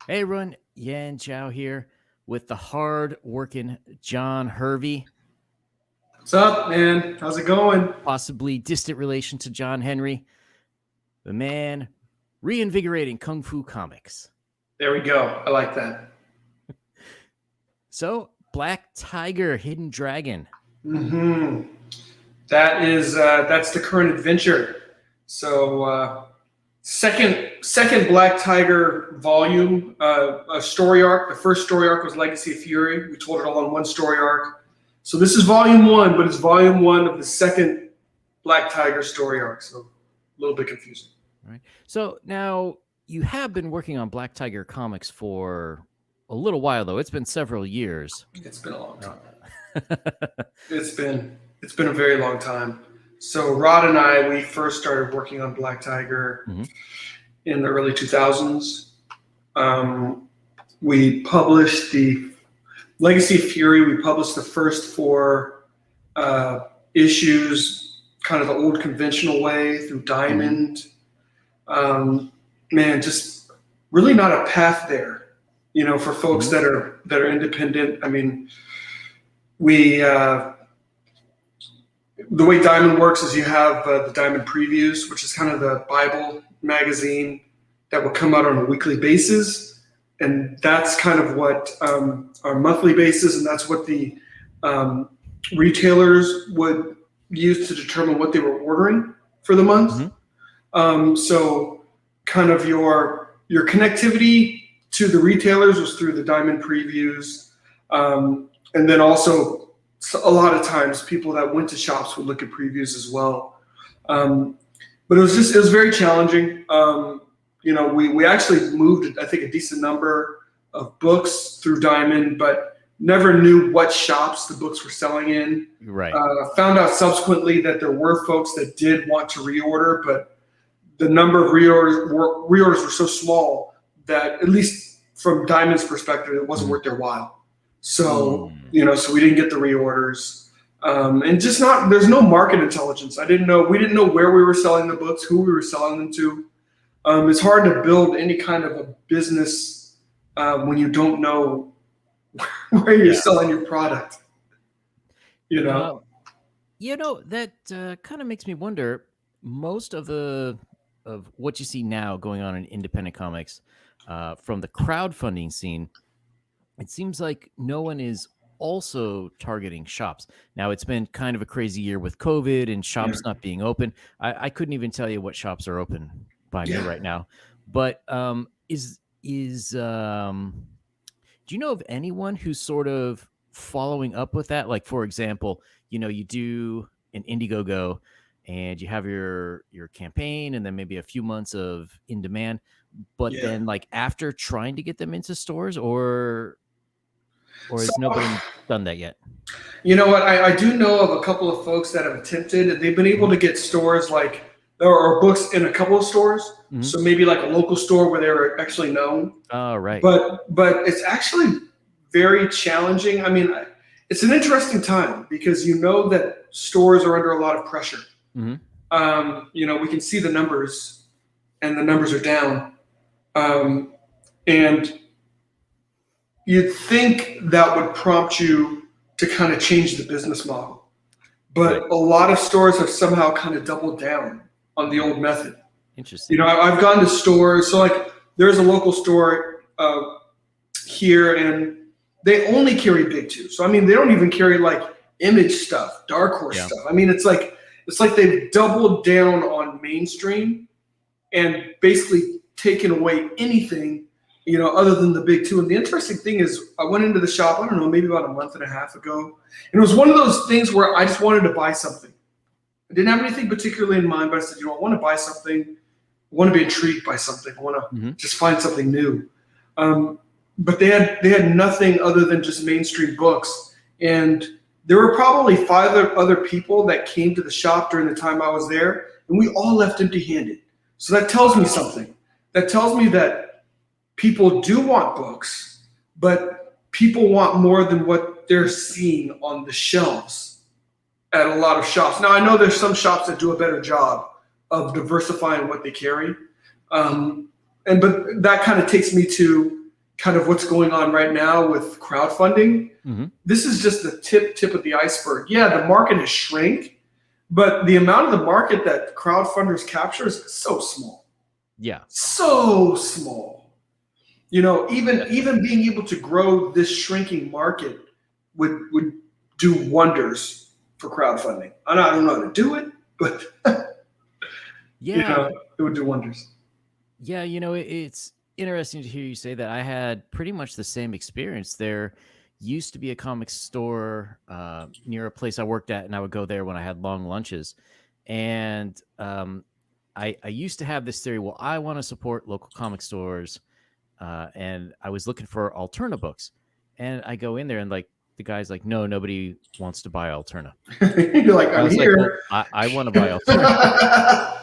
Hey everyone, Yan Chow here with the hard-working John Hervy, What's up, man? How's it going? possibly distant relation to John Henry, the man reinvigorating Kung Fu comics. There we go. I like that. So, Black Tiger, Hidden Dragon. hmm That's the current adventure. So second Black Tiger volume, a story arc. The first story arc was Legacy of Fury. We told it all in one story arc. So this is volume one, but it's volume one of the second Black Tiger story arc. So a little bit confusing. All right. So now you have been working on Black Tiger comics for a little while, though. It's been several years. It's been a long time. It's been a very long time. So Rod and I, we first started working on Black Tiger in the early 2000s. We published the Legacy of Fury. We published the first four issues, kind of the old conventional way through Diamond. Man, just really not a path there, for folks that are independent. I mean, the way Diamond works is you have the Diamond Previews, which is kind of the Bible magazine that will come out on a weekly basis. And that's kind of what our monthly basis, and that's what the retailers would use to determine what they were ordering for the month. So kind of your connectivity to the retailers was through the Diamond Previews. And then also a lot of times people that went to shops would look at previews as well. But it was very challenging. We actually moved, I think, a decent number of books through Diamond, but never knew what shops the books were selling in. Right. Found out subsequently that there were folks that did want to reorder, but the number of reorders were so small that, at least from Diamond's perspective, it wasn't worth their while. So, so we didn't get the reorders. And just there's no market intelligence. We didn't know where we were selling the books, who we were selling them to. It's hard to build any kind of a business when you don't know where you're selling your product. That kind of makes me wonder. Most of what you see now going on in independent comics, from the crowdfunding scene, it seems like no one is also targeting shops. Now, it's been kind of a crazy year with COVID and shops not being open. I couldn't even tell you what shops are open by me right now. But do you know of anyone who's sort of following up with that? Like, for example, you do an Indiegogo and you have your campaign and then maybe a few months of in demand, but then like after trying to get them into stores, or has nobody done that yet? You know what? I do know of a couple of folks that have attempted, and they've been able to get stores like, or books in a couple of stores. So maybe like a local store where they're actually known. Oh, right. But it's actually very challenging. I mean, it's an interesting time because that stores are under a lot of pressure. We can see the numbers, and the numbers are down. And you'd think that would prompt you to kind of change the business model. But a lot of stores have somehow kind of doubled down on the old method. Interesting. I've gone to stores. So like there's a local store here, and they only carry Big Two. So, I mean, they don't even carry like Image stuff, Dark Horse stuff. I mean, it's like they've doubled down on mainstream and basically taken away anything other than the Big Two. And the interesting thing is, I went into the shop, I don't know, maybe about a month and a half ago. And it was one of those things where I just wanted to buy something. I didn't have anything particularly in mind, but I said, I want to buy something. I want to be intrigued by something. I want to just find something new. But they had nothing other than just mainstream books. And there were probably 5 other people that came to the shop during the time I was there, and we all left empty-handed. So that tells me something. That tells me that people do want books, but people want more than what they're seeing on the shelves at a lot of shops. Now, I know there's some shops that do a better job of diversifying what they carry. But that kind of takes me to kind of what's going on right now with crowdfunding. Mm-hmm. This is just the tip of the iceberg. Yeah, the market has shrank, but the amount of the market that crowdfunders capture is so small. Yeah. So small. Even being able to grow this shrinking market would do wonders for crowdfunding. I don't know how to do it, but Yeah. it would do wonders. Yeah, it's interesting to hear you say that. I had pretty much the same experience. There used to be a comic store near a place I worked at, and I would go there when I had long lunches. And I used to have this theory, well, I want to support local comic stores, and I was looking for Alterna books. And I go in there, and like the guy's like, no, nobody wants to buy Alterna. You're like, I I'm was here. like, well, I want to buy Alterna.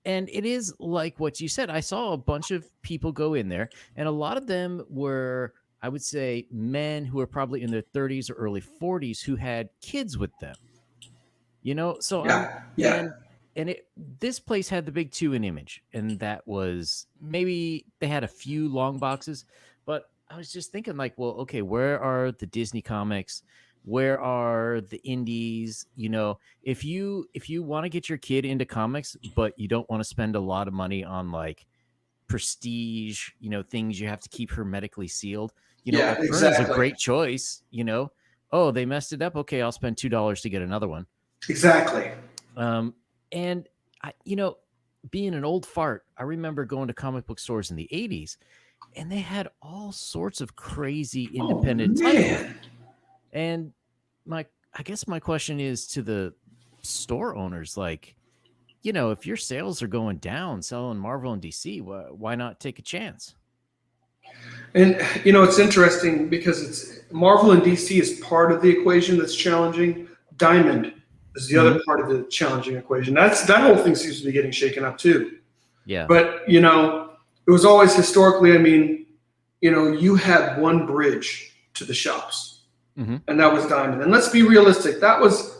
And it is like what you said. I saw a bunch of people go in there, and a lot of them were, I would say, men who were probably in their 30s or early 40s who had kids with them. So this place had the big 2 in Image, and that was, maybe they had a few long boxes, but I was just thinking like, well, okay, where are the Disney comics? Where are the indies? If you want to get your kid into comics, but you don't want to spend a lot of money on like prestige, things you have to keep hermetically sealed, Alterna's a great choice. Oh, they messed it up. Okay, I'll spend $2 to get another one. Exactly. And I, being an old fart, I remember going to comic book stores in the 80s, and they had all sorts of crazy independent titles. And I guess my question is to the store owners, like, if your sales are going down selling Marvel and DC, why not take a chance? And it's interesting because it's Marvel and DC is part of the equation that's challenging. Diamond is the other part of the challenging equation. That whole thing seems to be getting shaken up too. Yeah. But it was always historically, you had one bridge to the shops. And that was Diamond. And let's be realistic. That was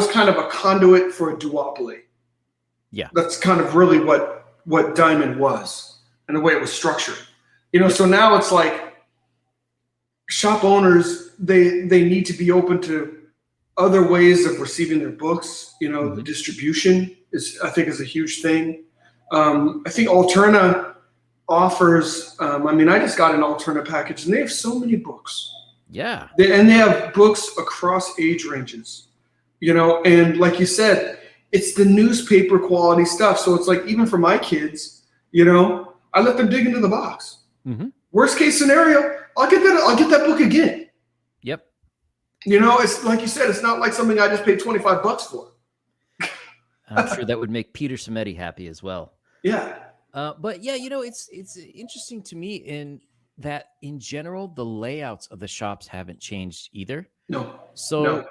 kind of a conduit for a duopoly. Yeah. That's kind of really what Diamond was and the way it was structured. So now it's like shop owners, they need to be open to other ways of receiving their books. The distribution I think is a huge thing. I think Alterna offers, I just got an Alterna package, and they have so many books. Yeah. And they have books across age ranges, and like you said, it's the newspaper quality stuff. So it's like, even for my kids, I let them dig into the box. Worst case scenario, I'll get that book again. Yep. It's like you said, it's not like something I just paid $25 for. I'm sure that would make Peter Simeti happy as well. Yeah. But yeah, it's interesting to me in that in general, the layouts of the shops haven't changed either. No. So,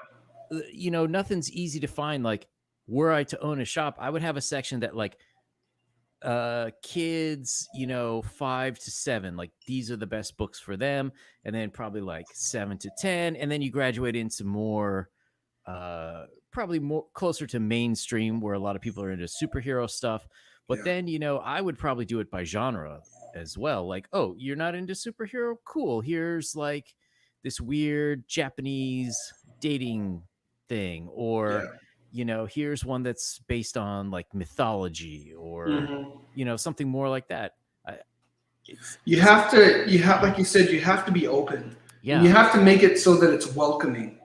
nothing's easy to find. Like, were I to own a shop, I would have a section that like kids, 5 to 7, like these are the best books for them. And then probably like 7 to 10. And then you graduate into more, probably more closer to mainstream, where a lot of people are into superhero stuff. But then, I would probably do it by genre as well. Like, oh, you're not into superhero? Cool. Here's like this weird Japanese dating thing, or, here's one that's based on like mythology, or, something more like that. You have, like you said, you have to be open. Yeah. And you have to make it so that it's welcoming.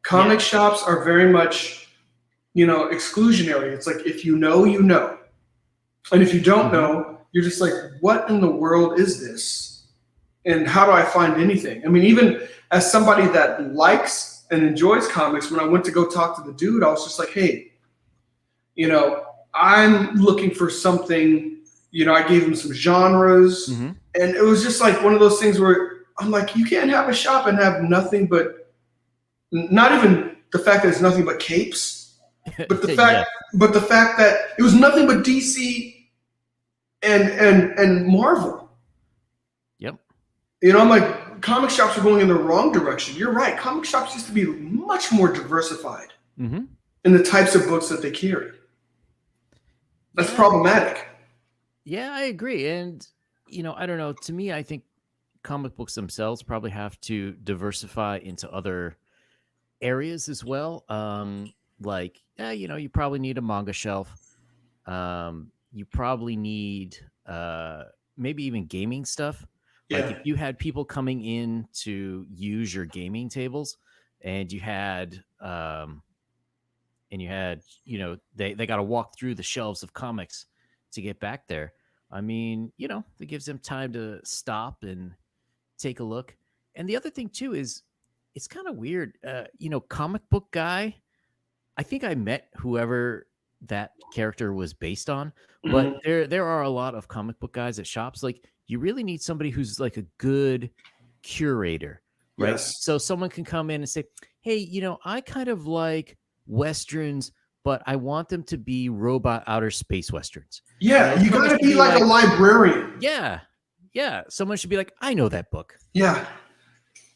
Comic shops are very much, exclusionary. It's like, if you know. And if you don't know, you're just like, what in the world is this? And how do I find anything? Even as somebody that likes and enjoys comics, when I went to go talk to the dude, I was just like, hey, I'm looking for something. I gave him some genres. And it was just like one of those things where I'm like, you can't have a shop and have nothing but, not even the fact that it's nothing but capes, but the fact, that it was nothing but DC and Marvel. Yep. I'm like, comic shops are going in the wrong direction. You're right. Comic shops used to be much more diversified in the types of books that they carry. That's problematic. Yeah, I agree. And I don't know. To me, I think comic books themselves probably have to diversify into other areas as well. Like, you probably need a manga shelf. You probably need maybe even gaming stuff. Like if Yeah, you had people coming in to use your gaming tables, and you had they got to walk through the shelves of comics to get back there. I mean, it gives them time to stop and take a look. And the other thing too is it's kind of weird. Comic book guy, I think I met whoever that character was based on, but hmm, there are a lot of comic book guys at shops. Like you really need somebody who's like a good curator, right? yes, So someone can come in and say, "Hey, I kind of like westerns, but I want them to be robot outer space westerns." yeah. You got Someone to should be be like a like, librarian. "Yeah, yeah." Someone should be like, "I know that book." Yeah,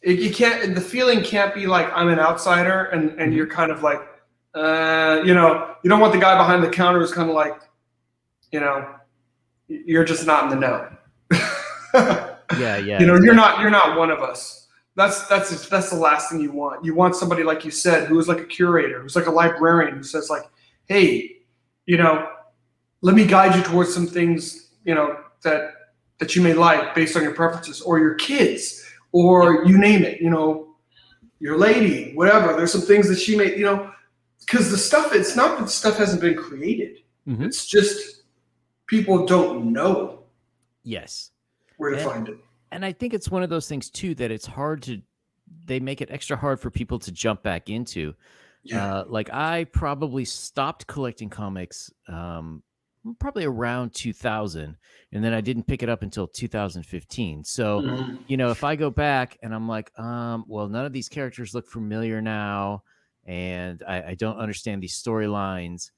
you can't. The feeling can't be like I'm an outsider, and Mhm. you're kind of like, you don't want the guy behind the counter who's kind of like, you know, you're just not in the know. Yeah, yeah, You're not one of us. That's the last thing you want. You want somebody like you said, who is like a curator, who's like a librarian, who says like, hey, you know, let me guide you towards some things, that you may like based on your preferences or your kids yep. or you name it, your lady, whatever. There's some things that she may, because the stuff, it's not that stuff hasn't been created. Hmm. It's just people don't know Yes. where to And find it. and I think it's one of those things too that it's hard to they make it extra hard for people to jump back into. Yeah. Like I probably stopped collecting comics probably around 2000, and then I didn't pick it up until 2015. So, Mhm. if I go back and I'm like, well, none of these characters look familiar now, and I don't understand these storylines.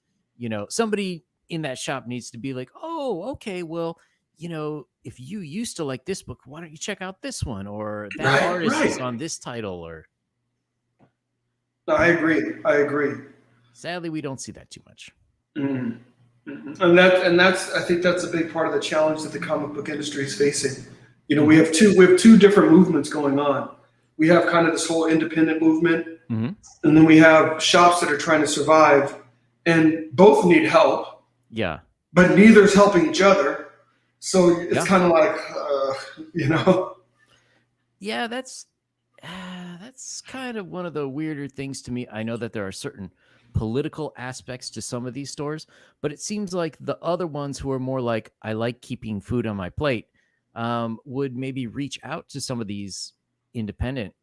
Somebody in that shop needs to be like, oh, okay, well, if you used to like this book, why don't you check out this one? Or that Right, artist is right. on this title. Or, No, you I know, agree. I agree. sadly, we don't see that too much. Mhm. Mhm. And that's I think that's a big part of the challenge that the comic book industry is facing. We Hmm. have two different movements going on. We have kind of this whole independent movement, Hmm. and then we have shops that are trying to survive, and both need help, Yeah. but neither's helping each other. So it's Yeah. kind of like, Yeah, that's kind of one of the weirder things to me. I know that there are certain political aspects to some of these stores, but it seems like the other ones who are more like I like keeping food on my plate would maybe reach out to some of these independent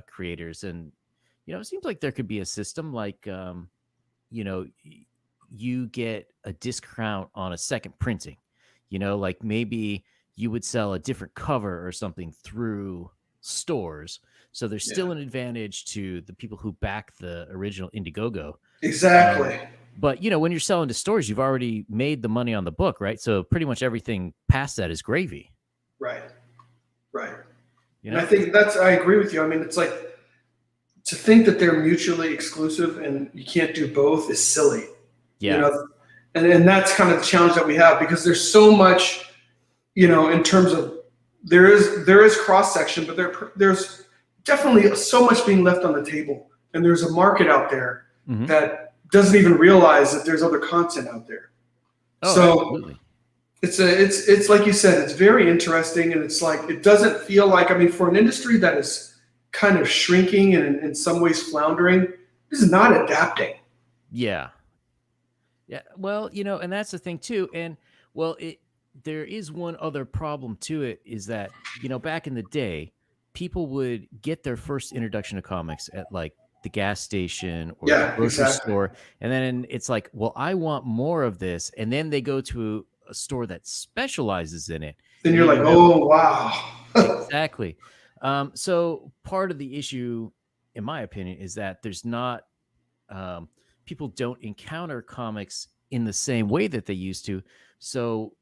creators, and it seems like there could be a system like you get a discount on a second printing. Like maybe you would sell a different cover or something through stores. So there's yeah, still an advantage to the people who back the original Indiegogo. Um, exactly. but when you're selling to stores, you've already made the money on the book, right? So pretty much everything past that is gravy. Right, right. You And I know? think I agree with you. I mean, it's like to think that they're mutually exclusive and you can't do both is silly, you Yeah. know. And that's kind of the challenge that we have because there's so much, in terms of there is cross section, but there's definitely so much being left on the table, and there's a market out there Hmm. that doesn't even realize that there's other content out there. Oh, So absolutely. it's like you said, it's very interesting, and it's like it doesn't feel like, I mean, for an industry that is kind of shrinking and in some ways floundering, this is not adapting. Yeah. Yeah, well, and that's the thing too. And well, it there is one other problem to it is that, back in the day, people would get their first introduction to comics at like the gas station or the Yeah, grocery exactly. store. And then it's like, well, I want more of this. And then they go to a store that specializes in it. Then And you're then like, oh wow. exactly. So part of the issue, in my opinion, is that there's not um, people don't encounter comics in the same way that they used to. So,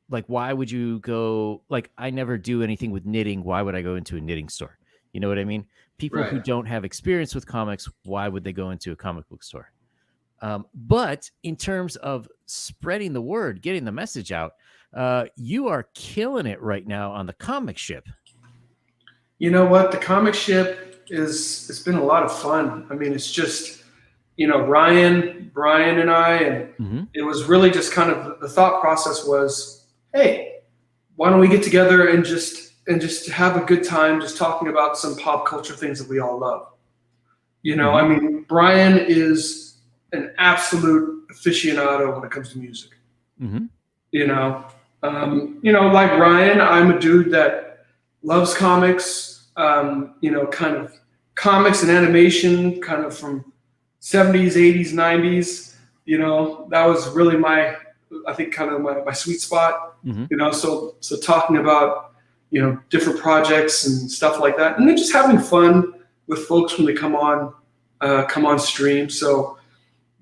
like, why would you go? Like, I never do anything with knitting. Why would I go into a knitting store? You know what I mean? People who Right. don't have experience with comics, why would they go into a comic book store? But in terms of spreading the word, getting the message out, you are killing it right now on the comic ship. You know what? The comic ship it's been a lot of fun. I mean, it's just, Ryan, Brian, and I, and Mm-hmm. it was really just kind of the thought process was, hey, why don't we get together and just have a good time, just talking about some pop culture things that we all love. I Mm-hmm. mean, Brian is an absolute aficionado when it comes to music. Mm-hmm. You know, like Ryan, I'm a dude that loves comics. Kind of comics and animation, kind of from 70s, 80s, 90s. That was really I think, kind of my sweet spot. Mm-hmm. So talking about different projects and stuff like that, and then just having fun with folks when they come on stream. So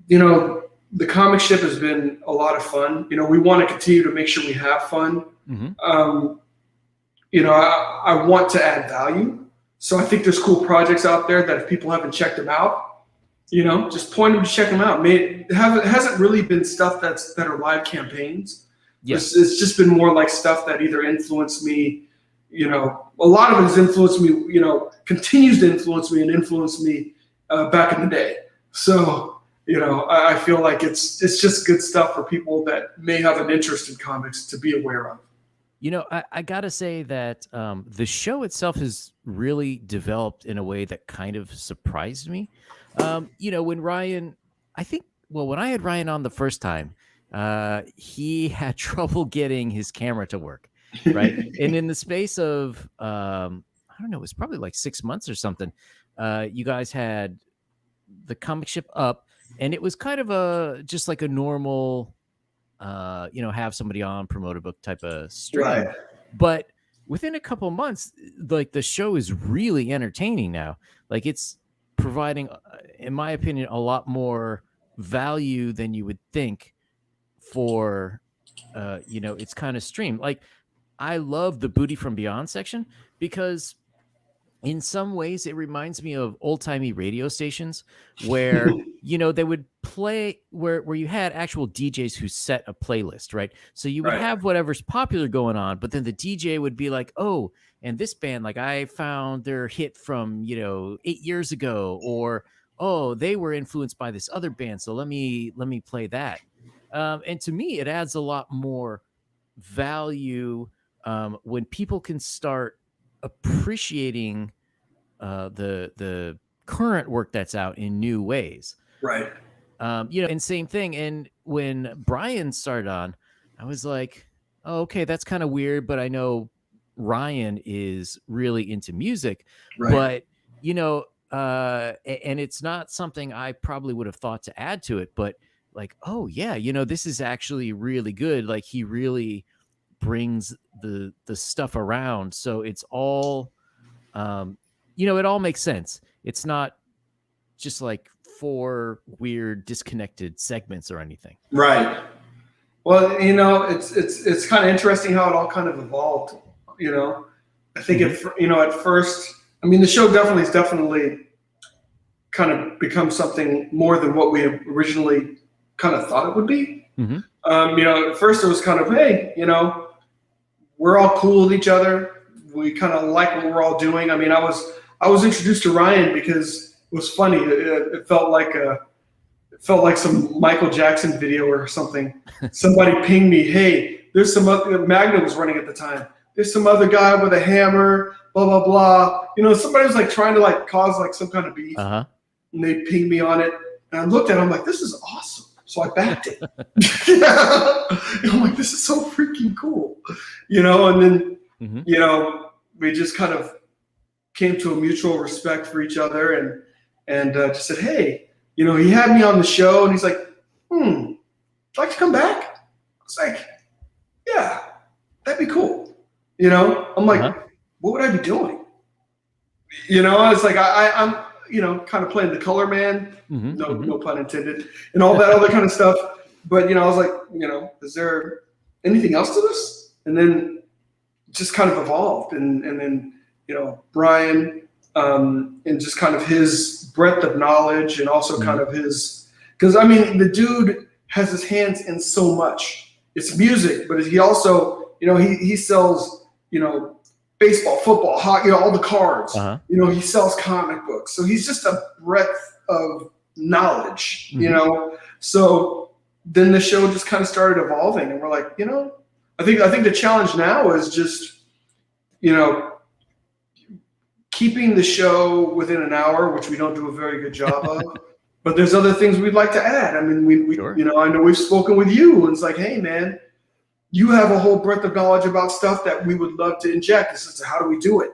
the comic ship has been a lot of fun. We want to continue to make sure we have fun. Mm-hmm. I want to add value. So I think there's cool projects out there that if people haven't checked them out, just point them to check them out. It hasn't really been stuff that are live campaigns. Yes. It's just been more like stuff that either influenced me, a lot of it has influenced me, continues to influence me and influenced me back in the day. So, I feel like it's just good stuff for people that may have an interest in comics to be aware of. I got to say that the show itself has really developed in a way that kind of surprised me. When when I had Ryan on the first time, he had trouble getting his camera to work, right? And in the space of, I don't know, it was probably like 6 months or something, you guys had the comic ship up, and it was kind of just like a normal, have somebody on, promote a book type of stream. Right. But within a couple months, like the show is really entertaining now. Like it's providing, in my opinion, a lot more value than you would think for, it's kind of stream. Like I love the Booty from Beyond section because in some ways it reminds me of old-timey radio stations where they would play where you had actual DJs who set a playlist, right? So you would Right. have whatever's popular going on, but then the DJ would be like, oh, and this band, like I found their hit from 8 years ago, or oh, they were influenced by this other band, so let me play that. And to me it adds a lot more value when people can start appreciating the current work that's out in new ways. Right. And same thing. And when Brian started on, I was like, oh, okay, that's kind of weird, but I know Ryan is really into music. Right. But and it's not something I probably would have thought to add to it, but like, oh yeah, this is actually really good. Like he really brings the stuff around, so it's all it all makes sense. It's not just like 4 weird disconnected segments or anything. Right. Well, it's kind of interesting how it all kind of evolved. I think at first, I mean, the show definitely kind of become something more than what we originally kind of thought it would be. Mm-hmm. At first it was kind of, hey, we're all cool with each other. We kind of like what we're all doing. I mean, I was introduced to Ryan because it was funny. It felt like some Michael Jackson video or something. Somebody pinged me, hey, there's some other, Magna was running at the time. There's some other guy with a hammer, blah, blah, blah. Somebody was like trying to like cause like some kind of beef. Uh-huh. And they pinged me on it. And I looked at it, I'm like, this is awesome. So I backed it. And I'm like, this is so freaking cool. And then, Mm-hmm. We just kind of came to a mutual respect for each other and just said, hey, he had me on the show and he's like, would you like to come back? I was like, yeah, that'd be cool. I'm like, what would I be doing? It's like, I'm, kind of playing the color man, no pun intended, and all that other kind of stuff. But, I was like, is there anything else to this? And then just kind of evolved. And then, Brian, and just kind of his breadth of knowledge and also kind of his Because I mean, the dude has his hands in so much. It's music, but he also, he sells, baseball, football, hockey, all the cards. Uh-huh. He sells comic books. So he's just a breadth of knowledge, So then the show just kind of started evolving, and we're like, I think the challenge now is just, keeping the show within an hour, which we don't do a very good job of. But there's other things we'd like to add. I mean, we Sure. I know we've spoken with you, and it's like, hey, man, you have a whole breadth of knowledge about stuff that we would love to inject. It's just, how do we do it?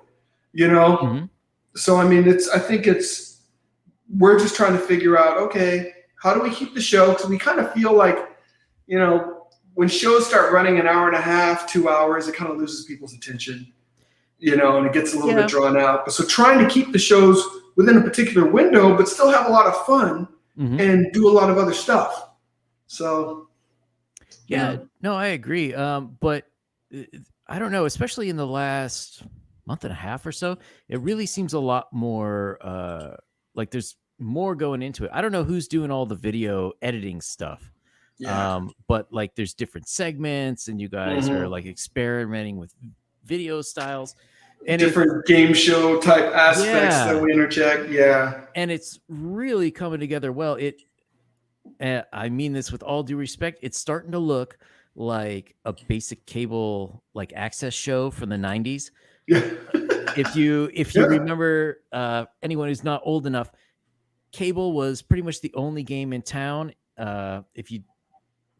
So I mean, we're just trying to figure out, okay, how do we keep the show? Because we kind of feel like, when shows start running an hour and a half, 2 hours, it kind of loses people's attention, and it gets a little bit drawn out. So trying to keep the shows within a particular window, but still have a lot of fun and do a lot of other stuff. So, no, I agree. But I don't know, especially in the last month and a half or so, it really seems a lot more like there's more going into it. I don't know who's doing all the video editing stuff. But like there's different segments, and you guys are like experimenting with video styles and different game show type aspects that we interject. And it's really coming together well. I mean this with all due respect, it's starting to look like a basic cable like access show from the 90s. If you remember, anyone who's not old enough, cable was pretty much the only game in town. If you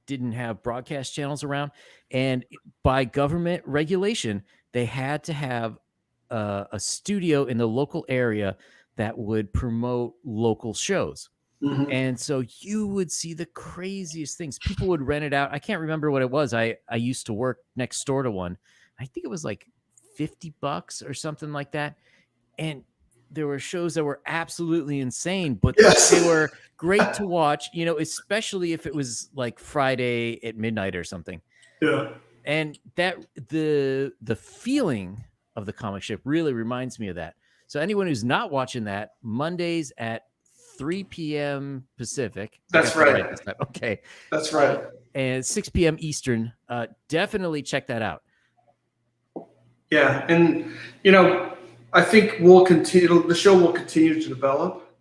didn't have broadcast channels around, and by government regulation, they had to have a studio in the local area that would promote local shows. And so you would see the craziest things. People would rent it out. I can't remember what it was. I used to work next door to one. I think it was like $50 or something like that. And there were shows that were absolutely insane, but they were great to watch, especially if it was like Friday at midnight or something. Yeah. And that the feeling of the comic strip really reminds me of that. So anyone who's not watching that, Mondays at 3 p.m. Pacific. That's right. Okay. That's right. And 6 p.m. Eastern. Definitely check that out. Yeah. And, I think the show will continue to develop.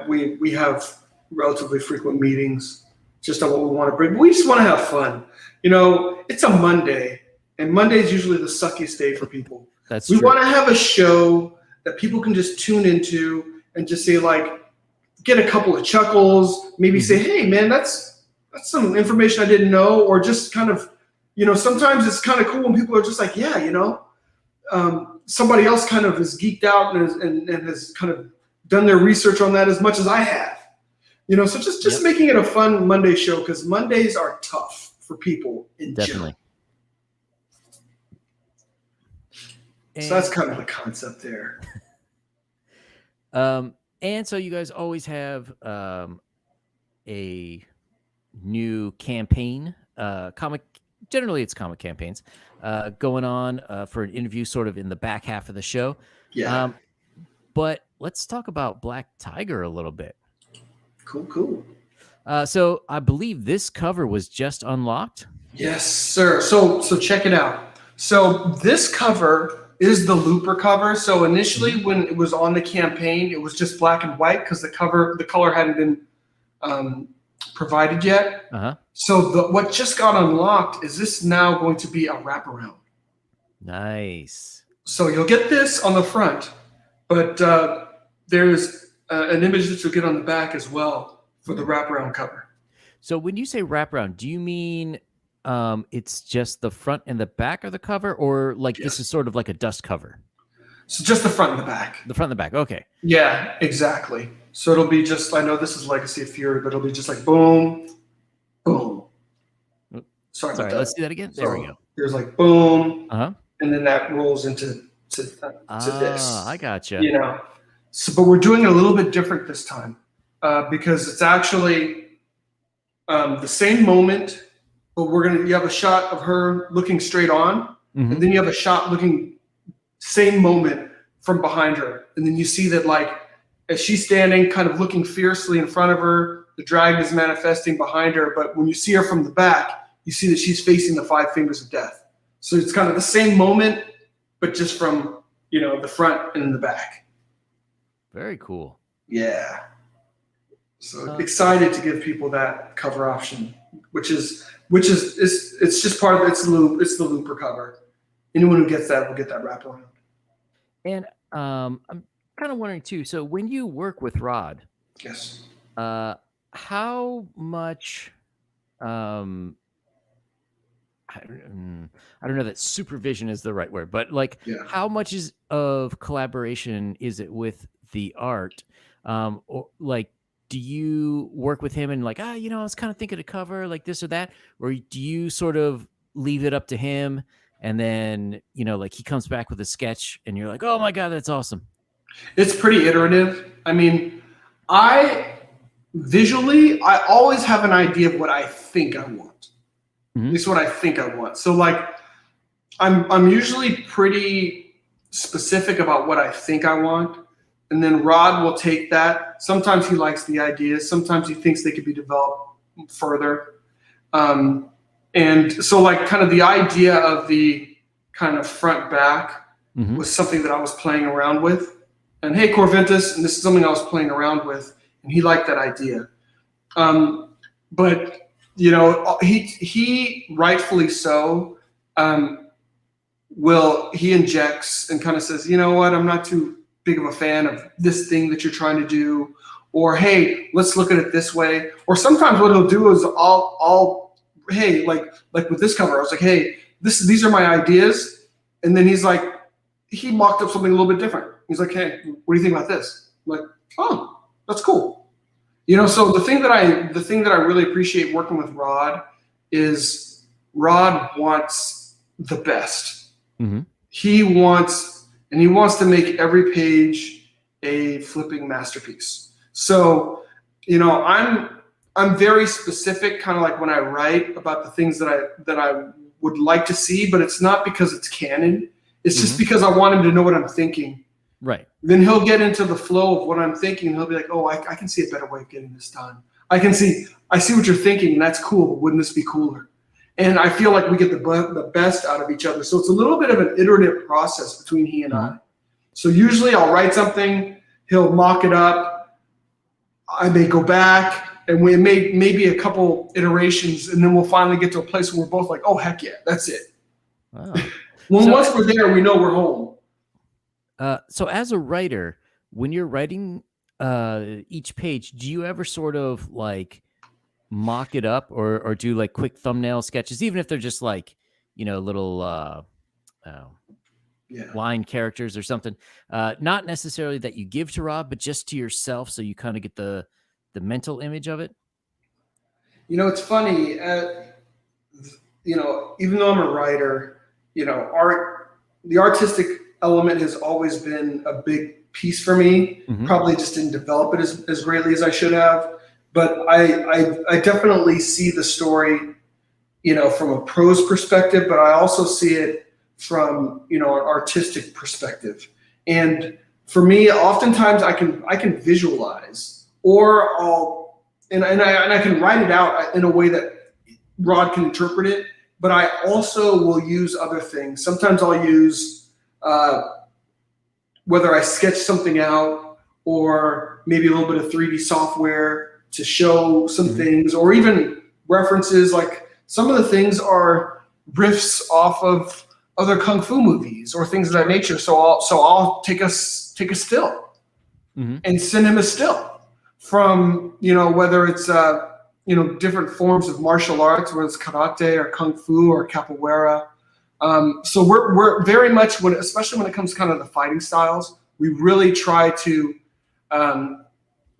We have relatively frequent meetings just on what we want to bring. We just want to have fun. It's a Monday, and Monday is usually the suckiest day for people. That's we true. Want to have a show that people can just tune into and just say, like, get a couple of chuckles, maybe say, hey, man, that's some information I didn't know, or just kind of, sometimes it's kind of cool when people are just like, yeah, somebody else kind of is geeked out and has kind of done their research on that as much as I have. So just making it a fun Monday show, because Mondays are tough for people in general. So that's kind of the concept there. And so you guys always have a new campaign, generally it's comic campaigns, going on for an interview sort of in the back half of the show. Yeah. But let's talk about Black Tiger a little bit. Cool. So I believe this cover was just unlocked. Yes, sir. So check it out. So this cover is the Looper cover. So initially when it was on the campaign, it was just black and white because the color hadn't been provided yet. So what just got unlocked is this now going to be a wraparound. Nice. So you'll get this on the front, but there's an image that you'll get on the back as well for the wraparound cover. So when you say wraparound, do you mean it's just the front and the back of the cover, or like this is sort of like a dust cover? So just the front and the back. The front and the back. Okay. Yeah, exactly. So it'll be just, I know this is Legacy of Fury, but it'll be just like boom, boom. Sorry about that. Let's do that again. There we go. There's like boom, and then that rolls into this. I gotcha. So, but we're doing it a little bit different this time because it's actually the same moment, but you have a shot of her looking straight on, and then you have a shot looking same moment from behind her, and then you see that like as she's standing, kind of looking fiercely in front of her. The dragon is manifesting behind her, but when you see her from the back, you see that she's facing the 5 fingers of death. So it's kind of the same moment, but just from, the front and the back. Very cool. Yeah. So excited to give people that cover option, which is it's just part of it's the looper cover. Anyone who gets that will get that wraparound. And I'm kind of wondering too. So when you work with Rod, Yes. how much? I don't know that supervision is the right word, but like, how much of collaboration is it with the art? Or like, do you work with him and like, I was kind of thinking of cover like this or that, or do you sort of leave it up to him and then, like he comes back with a sketch and you're like, oh my God, that's awesome. It's pretty iterative. I mean, visually, I always have an idea of what I think I want. At least what I think I want. So like, I'm usually pretty specific about what I think I want. And then Rod will take that. Sometimes he likes the ideas. Sometimes he thinks they could be developed further. And so like kind of the idea of the kind of front back was something that I was playing around with. And hey, Corventus, and this is something I was playing around with, and he liked that idea. But he rightfully so he injects and kind of says, you know what, I'm not too big of a fan of this thing that you're trying to do, or hey, let's look at it this way. Or sometimes what he'll do is hey, like with this cover, I was like, hey, these are my ideas, and then he's like, he mocked up something a little bit different. He's like, hey, what do you think about this? I'm like, oh, that's cool. So the thing that I really appreciate working with Rod is Rod wants the best. He wants to make every page a flipping masterpiece. So, I'm very specific, kind of like when I write about the things that I would like to see, but it's not because it's canon. It's just because I want him to know what I'm thinking. Right. Then he'll get into the flow of what I'm thinking. And he'll be like, oh, I can see a better way of getting this done. I see what you're thinking, and that's cool, but wouldn't this be cooler? And I feel like we get the best out of each other. So it's a little bit of an iterative process between he and I. So usually I'll write something, he'll mock it up, I may go back, and we maybe a couple iterations, and then we'll finally get to a place where we're both like, oh, heck yeah, that's it. Wow. Once we're there, we know we're home. So as a writer, when you're writing each page, do you ever sort of like mock it up or do like quick thumbnail sketches, even if they're just like, little line characters or something? Not necessarily that you give to Rob, but just to yourself, so you kind of get the mental image of it. It's funny. Even though I'm a writer, the artistic element has always been a big piece for me. Probably just didn't develop it as greatly as I should have. But I definitely see the story, from a prose perspective, but I also see it from, an artistic perspective. And for me, oftentimes I can visualize, or I can write it out in a way that Rod can interpret it. But I also will use other things. Sometimes I'll use whether I sketch something out, or maybe a little bit of 3D software to show some things, or even references. Like some of the things are riffs off of other kung fu movies or things of that nature. So I'll take a still and send him a still from, whether it's different forms of martial arts, whether it's karate or kung fu or capoeira. So we're very much, especially when it comes to kind of the fighting styles, we really try to,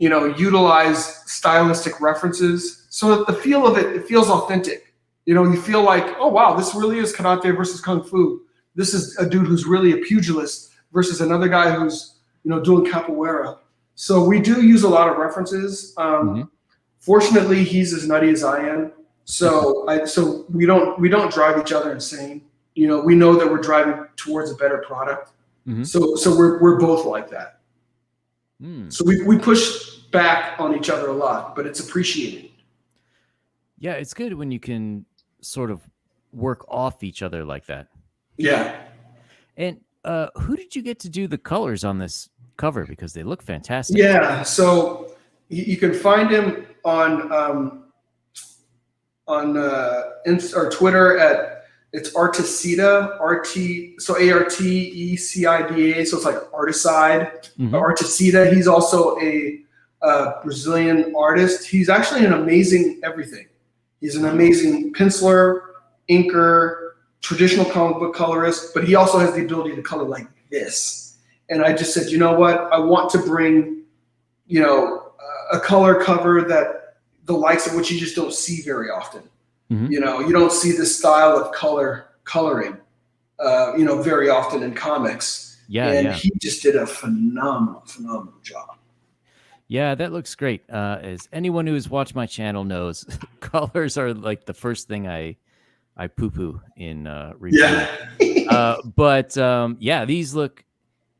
utilize stylistic references so that the feel of it feels authentic. You feel like, oh wow, this really is karate versus kung fu. This is a dude who's really a pugilist versus another guy who's, doing capoeira. So we do use a lot of references. Fortunately, he's as nutty as I am, so we don't drive each other insane. We know that we're driving towards a better product. So we're both like that. Hmm. So we push back on each other a lot, but it's appreciated. Yeah, it's good when you can sort of work off each other like that. Yeah. And who did you get to do the colors on this cover? Because they look fantastic. Yeah. So you can find him on or Twitter at it's Articida, so Artecida. So it's like Articide, Mhm. Articida. He's also a Brazilian artist. He's actually an amazing everything. He's an amazing penciler, inker, traditional comic book colorist, but he also has the ability to color like this. And I just said, you know what? I want to bring, a color cover that the likes of which you just don't see very often. Mhm. You don't see this style of coloring, very often in comics. Yeah, And yeah. he just did a phenomenal job. Yeah, that looks great. As anyone who has watched my channel knows, colors are like the first thing I poo-poo in review. Yeah. But yeah, these look.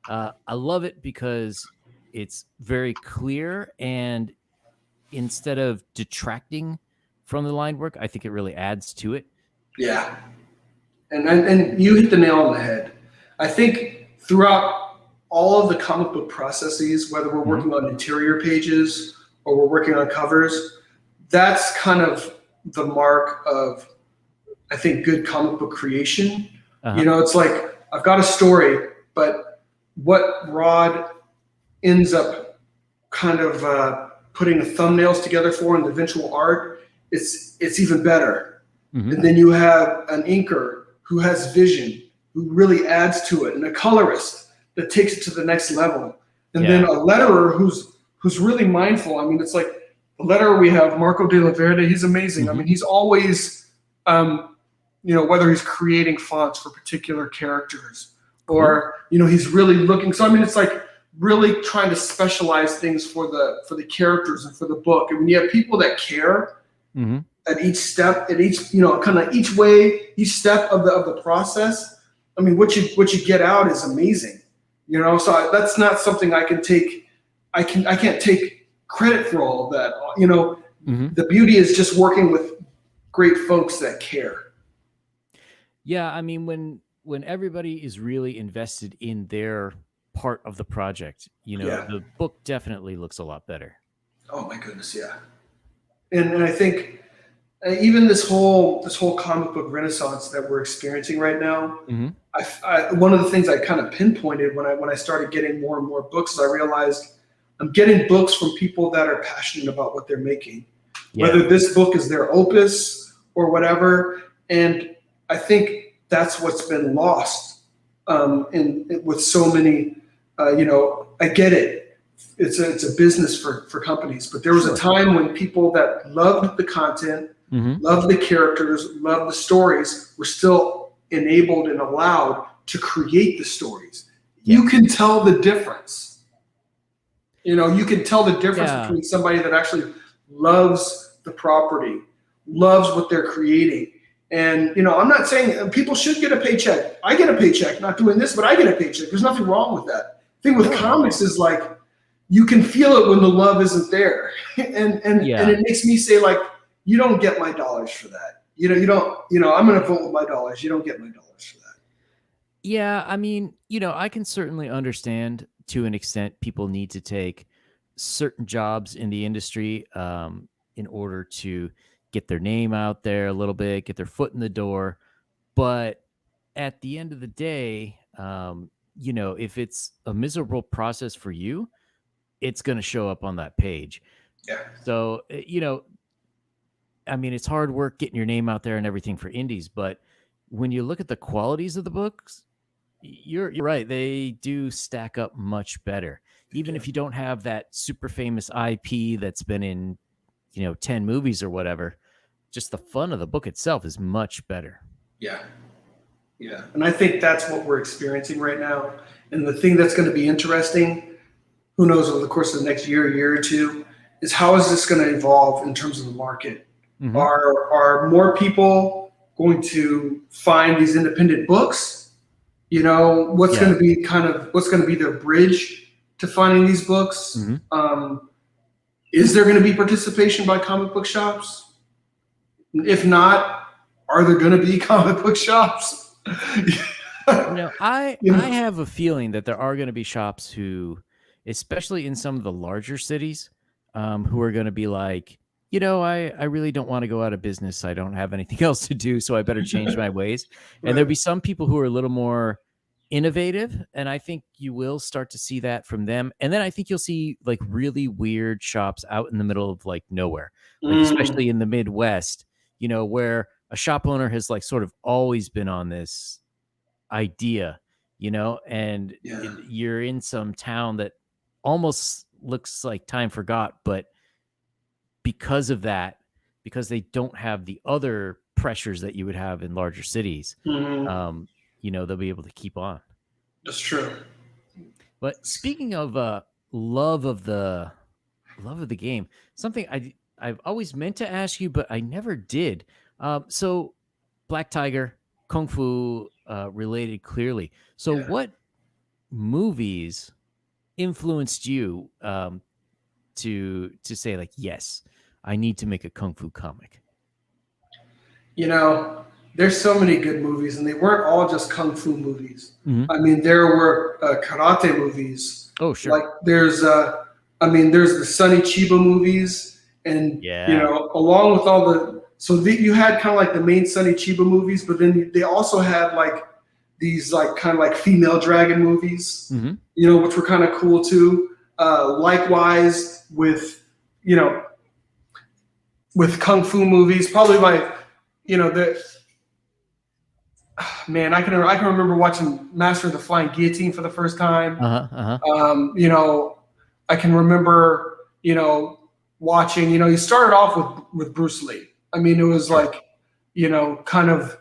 I love it because it's very clear, and instead of detracting from the line work, I think it really adds to it. Yeah. And you hit the nail on the head. I think throughout all of the comic book processes, whether we're working on interior pages or we're working on covers, that's kind of the mark of, I think, good comic book creation. It's like I've got a story, but what Rod ends up kind of putting the thumbnails together for in the eventual art, it's even better. And then you have an inker who has vision, who really adds to it, and a colorist that takes it to the next level. And then a letterer who's really mindful. I mean, it's like the letterer we have, Marco de la Verde, he's amazing. I mean, he's always, whether he's creating fonts for particular characters or, he's really looking. So, I mean, it's like really trying to specialize things for the characters and for the book. And when you have people that care, at each step, at each, kind of each way, each step of the process. I mean, what you get out is amazing, So that's not something I can take. I can't take credit for all of that. The beauty is just working with great folks that care. Yeah, I mean, when everybody is really invested in their part of the project, the book definitely looks a lot better. Oh my goodness, yeah. And I think even this whole comic book renaissance that we're experiencing right now, one of the things I kind of pinpointed when I started getting more and more books, is I realized I'm getting books from people that are passionate about what they're making, whether this book is their opus or whatever. And I think that's what's been lost with so many. I get it. It's a business for companies, but there was a time when people that loved the content, loved the characters, loved the stories, were still enabled and allowed to create the stories. You can tell the difference. You can tell the difference between somebody that actually loves the property, loves what they're creating. And, I'm not saying people should get a paycheck. I get a paycheck, not doing this, but I get a paycheck. There's nothing wrong with that. The thing with comics is like, you can feel it when the love isn't there. And it makes me say, like, you don't get my dollars for that. You don't, I'm going to vote with my dollars. You don't get my dollars for that. Yeah. I mean, I can certainly understand to an extent people need to take certain jobs in the industry in order to get their name out there a little bit, get their foot in the door. But at the end of the day, if it's a miserable process for you, it's going to show up on that page. Yeah. So, I mean, it's hard work getting your name out there and everything for indies, but when you look at the qualities of the books, you're right. They do stack up much better. Even if you don't have that super famous IP that's been in, 10 movies or whatever, just the fun of the book itself is much better. Yeah. Yeah. And I think that's what we're experiencing right now. And the thing that's going to be interesting, who knows, over the course of the next year or two, is how is this going to evolve in terms of the market? Are more people going to find these independent books? What's going to be their bridge to finding these books. Mhm. Is there going to be participation by comic book shops? If not, are there going to be comic book shops? I You know, have a feeling that there are going to be shops who, especially in some of the larger cities, who are going to be like, I really don't want to go out of business. I don't have anything else to do, so I better change my ways. And there'll right. be some people who are a little more innovative, and I think you will start to see that from them. And then I think you'll see like really weird shops out in the middle of like nowhere, like Mm, especially in the Midwest, where a shop owner has like sort of always been on this idea, and yeah. you're in some town that almost looks like time forgot, but because of that, because they don't have the other pressures that you would have in larger cities, Mm, um, they'll be able to keep on. that's true. But speaking of love of the love of the game, something I've always meant to ask you, but I never did. So Black Tiger, Kung Fu related clearly. So Yeah. what movies influenced you to say like, yes, I need to make a kung fu comic? You know, there's so many good movies, and they weren't all just kung fu movies. Hmm. I mean, there were karate movies. Oh, sure. Like there's the Sonny Chiba movies, and Yeah. along with all you had kind of like the main Sonny Chiba movies, but then they also had like these like kind of like female dragon movies, Hmm. which were kind of cool too. Likewise you know with kung fu movies, probably my the man, I can remember watching Master of the Flying Guillotine for the first time. Uh-huh. Uh-huh. I can remember, watching. You started off with Bruce Lee. I mean, it was Sure. like, kind of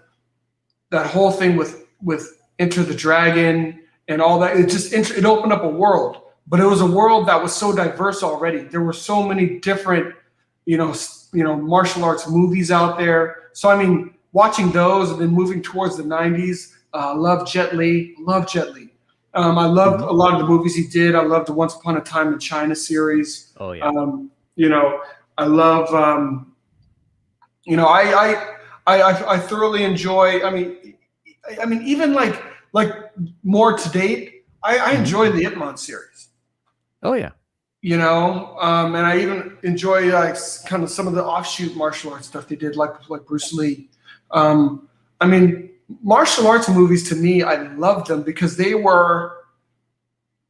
that whole thing with Enter the Dragon and all that. It opened up a world, but it was a world that was so diverse already. There were so many different, martial arts movies out there. So I mean, watching those and then moving towards the '90s, love Jet Li. Love Jet Li. I loved Hmm. a lot of the movies he did. I loved the Once Upon a Time in China series. Oh yeah. You know, I love. I thoroughly enjoy. I mean, even like more to date, I Hmm. enjoy the Ip Man series. Oh yeah. And I even enjoy like kind of some of the offshoot martial arts stuff they did, like Bruce Lee. I mean, martial arts movies to me, I loved them because they were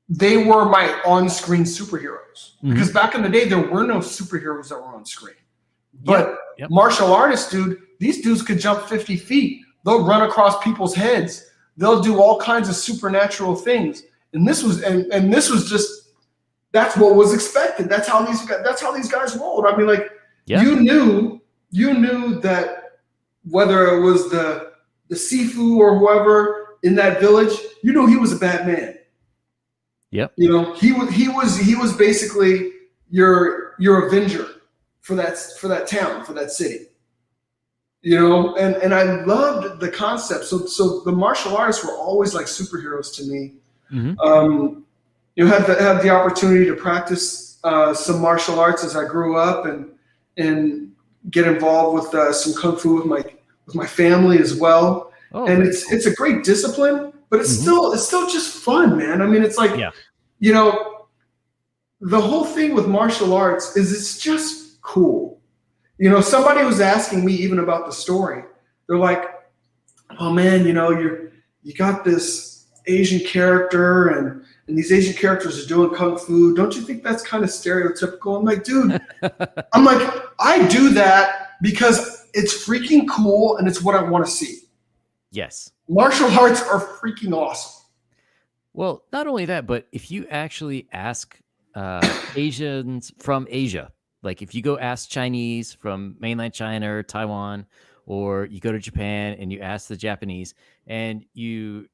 my on-screen superheroes. Hmm. Because back in the day, there were no superheroes that were on screen. Yep. But Yep. martial artists, dude, these dudes could jump 50 feet. They'll run across people's heads. They'll do all kinds of supernatural things. And this was just that's what was expected. That's how these guys rolled. I mean, like Yeah. you knew that whether it was the Sifu or whoever in that village, you knew he was a bad man. Yep. He was basically your avenger for that town, for that city. And I loved the concept. So the martial artists were always like superheroes to me. Hmm. Had the opportunity to practice some martial arts as I grew up and get involved with some kung fu with my family as well. Oh, And very it's cool. it's a great discipline, but it's Hmm. still just fun, man. I mean, it's like Yeah. you know the whole thing with martial arts is it's just cool. Somebody was asking me even about the story. They're like, "Oh man, you got this Asian character and these Asian characters are doing kung fu. Don't you think that's kind of stereotypical?" I'm like, dude, I do that because it's freaking cool and it's what I want to see. Yes. Martial arts are freaking awesome. Well, not only that, but if you actually ask Asians from Asia, like if you go ask Chinese from mainland China or Taiwan, or you go to Japan and you ask the Japanese, and you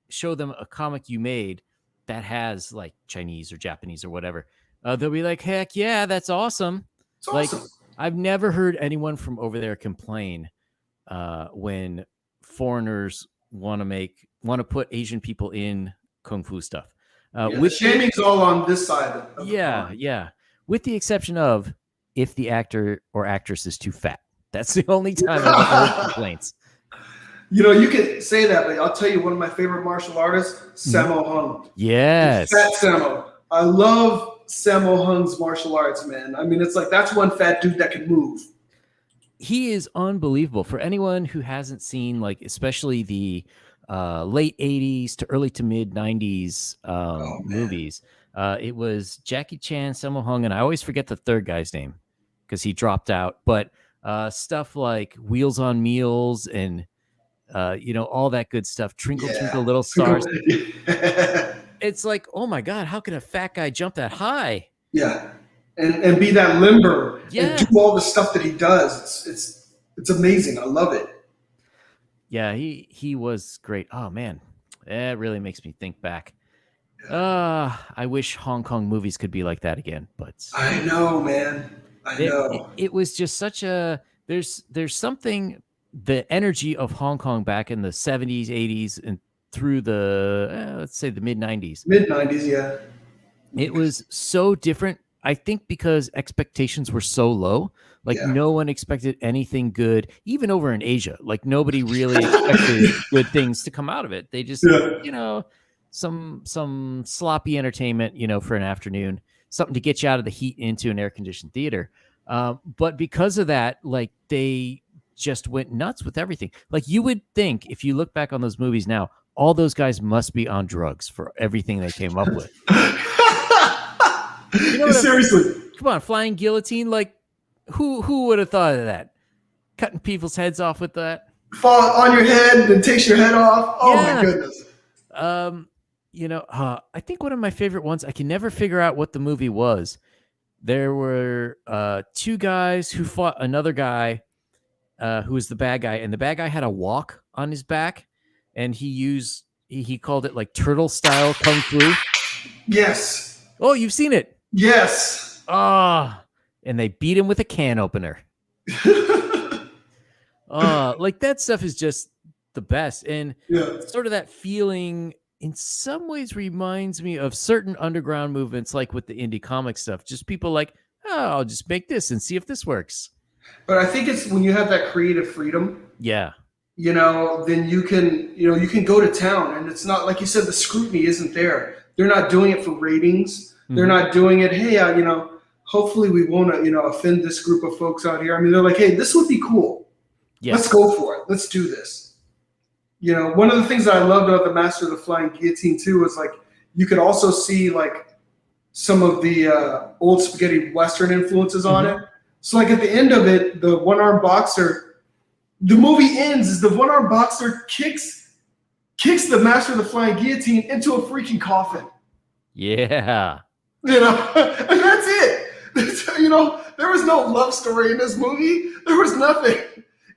show them a comic you made that has like Chinese or Japanese or whatever, they'll be like, "Heck yeah, that's awesome!" It's Like awesome. I've never heard anyone from over there complain when foreigners want to put Asian people in kung fu stuff. Yeah, the With shaming's all on this side of the yeah, pond. yeah, with the exception of if the actor or actress is too fat. That's the only time I've heard complaints. You know, you can say that, but I'll tell you one of my favorite martial artists, Mhm. Sammo Hung. Fat Yes. Sammo. I love Sammo Hung's martial arts, man. I mean, it's like that's one fat dude that can move. He is unbelievable. For anyone who hasn't seen, like, especially the late 80s to early to mid 90s Oh man. movies, it was Jackie Chan, Sammo Hung, and I always forget the third guy's name because he dropped out. But stuff like Wheels on Meals and, all that good stuff. Twinkle, Yeah. Twinkle, Little Stars. It's like, oh my God, how can a fat guy jump that high? Yeah. And be that limber and do Yeah. all the stuff that he does. It's amazing. I love it. Yeah, he was great. Oh man, it really makes me think back. I wish Hong Kong movies could be like that again, but I know, man. I know. it was just such a there's something, the energy of Hong Kong back in the 70s, 80s, and through the let's say the mid 90s. Mid '90s, yeah. It was so different. I think because expectations were so low, like Yeah. no one expected anything good, even over in Asia. Like nobody really expected good things to come out of it. They just, Yeah. some sloppy entertainment, for an afternoon, something to get you out of the heat into an air conditioned theater. But because of that, like they just went nuts with everything. Like you would think if you look back on those movies now, all those guys must be on drugs for everything they came up with. You know what? Seriously. Come on, flying guillotine. Like, who would have thought of that? Cutting people's heads off with that. Fall on your head and takes your head off. Oh Yeah. my goodness. I think one of my favorite ones. I can never figure out what the movie was. There were two guys who fought another guy who was the bad guy, and the bad guy had a walk on his back, and he called it like turtle style kung fu. Yes. Oh, you've seen it. Yes. And they beat him with a can opener. Like that stuff is just the best. And Yeah. sort of that feeling in some ways reminds me of certain underground movements, like with the indie comic stuff. Just people like, I'll just make this and see if this works. But I think it's when you have that creative freedom, Yeah. then you can go to town, and it's not like you said, the scrutiny isn't there. They're not doing it for ratings. They're not doing it, hey, hopefully we won't, offend this group of folks out here. I mean, they're like, hey, this would be cool. Yes. Let's go for it. Let's do this. One of the things that I loved about the Master of the Flying Guillotine too was like you could also see like some of the old spaghetti Western influences on it. So like at the end of it, the one-armed boxer, the movie ends as the one-armed boxer kicks the Master of the Flying Guillotine into a freaking coffin. Yeah. And that's it. There was no love story in this movie. There was nothing.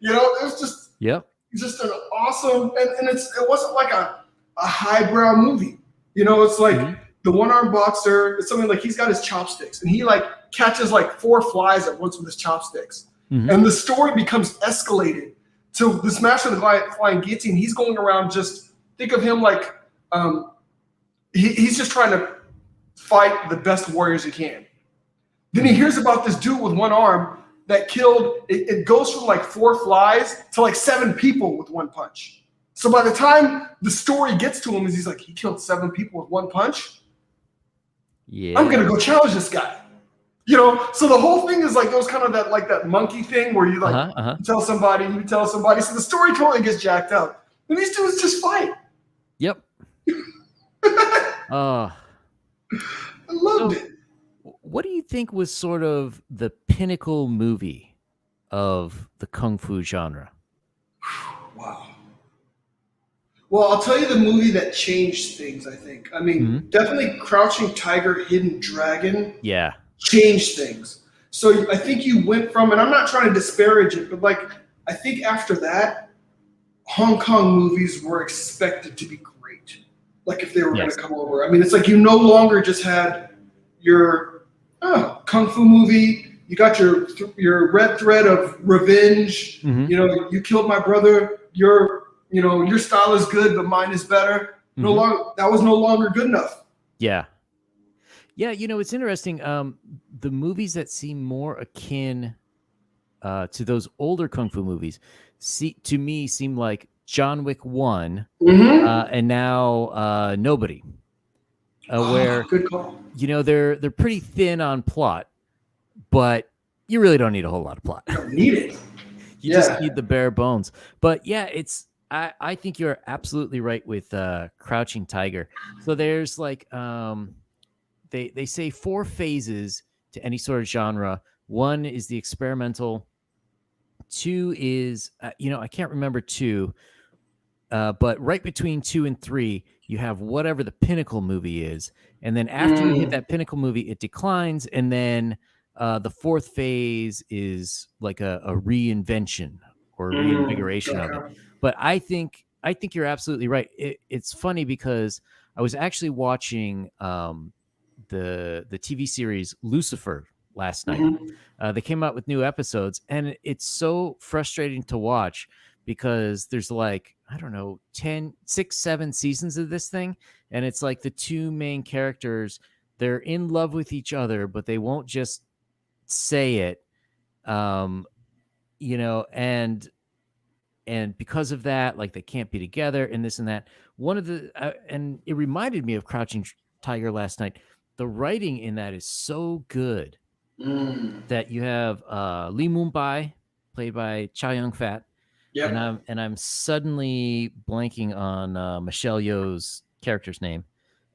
It was just an awesome, and it wasn't like a highbrow movie. It's like the one-armed boxer. It's something like he's got his chopsticks, and he like catches like 4 flies at once with his chopsticks, and the story becomes escalated to this Master of the Flying Guillotine. He's going around, just think of him like he's just trying to fight the best warriors he can. Then he hears about this dude with one arm that killed, it goes from like 4 flies to like 7 people with one punch. So by the time the story gets to him, he's like, he killed 7 people with one punch? Yeah. I'm going to go challenge this guy. So the whole thing is like, it was kind of that monkey thing where you like, you tell somebody. So the story totally gets jacked up. And these dudes just fight. Yep. I loved it. What do you think was sort of the pinnacle movie of the kung fu genre? Wow. Well, I'll tell you the movie that changed things, I think. I mean, definitely Crouching Tiger, Hidden Dragon changed things. So I think you went from, and I'm not trying to disparage it, but like, I think after that, Hong Kong movies were expected to be great. Like if they were going to come over. I mean, it's like you no longer just had your kung fu movie. You got your red thread of revenge. You killed my brother. Your style is good, but mine is better. That was no longer good enough. Yeah. Yeah, it's interesting. The movies that seem more akin to those older kung fu movies, to me, seem like John Wick 1, Mm-hmm. and now Nobody, Oh, where good call. they're pretty thin on plot, but you really don't need a whole lot of plot. You don't need it. You just Yeah. need the bare bones. But yeah, I think you're absolutely right with Crouching Tiger. So there's like they say 4 phases to any sort of genre. One is the experimental. 2 is I can't remember 2, but right between 2 and 3, you have whatever the pinnacle movie is, and then after you hit Mm. that pinnacle movie, it declines, and then the 4th phase is like a reinvention or a reinvigoration of it. Okay. But I think you're absolutely right. It's funny because I was actually watching the TV series Lucifer last night. Mm-hmm. They came out with new episodes, and it's so frustrating to watch because there's like, I don't know, 10, 6, 7 seasons of this thing. And it's like the two main characters, they're in love with each other, but they won't just say it. Um, and because of that, like they can't be together and this and that. And it reminded me of Crouching Tiger last night. The writing in that is so good Mm. that you have Lee Moon-bai, played by Chow Yun-fat, and Yep. I'm suddenly blanking on Michelle Yeoh's character's name,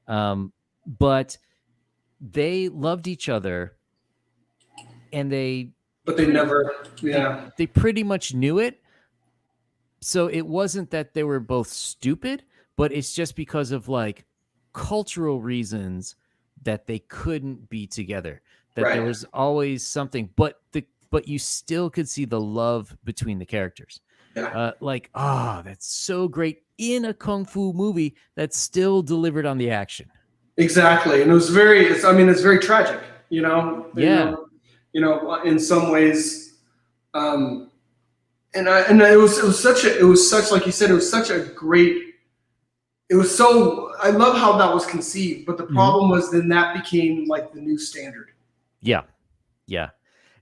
but they loved each other, and But they pretty never. they Yeah. they pretty much knew it. So it wasn't that they were both stupid, but it's just because of like cultural reasons that they couldn't be together. That there Right. was always something, but you still could see the love between the characters. Yeah. That's so great in a kung fu movie that's still delivered on the action. Exactly. And it was very. I mean, it's very tragic. You know. Yeah. In some ways. And it was such, like you said, it was such a great. It was so. I love how that was conceived, but the Mhm. problem was then that became like the new standard. Yeah. Yeah.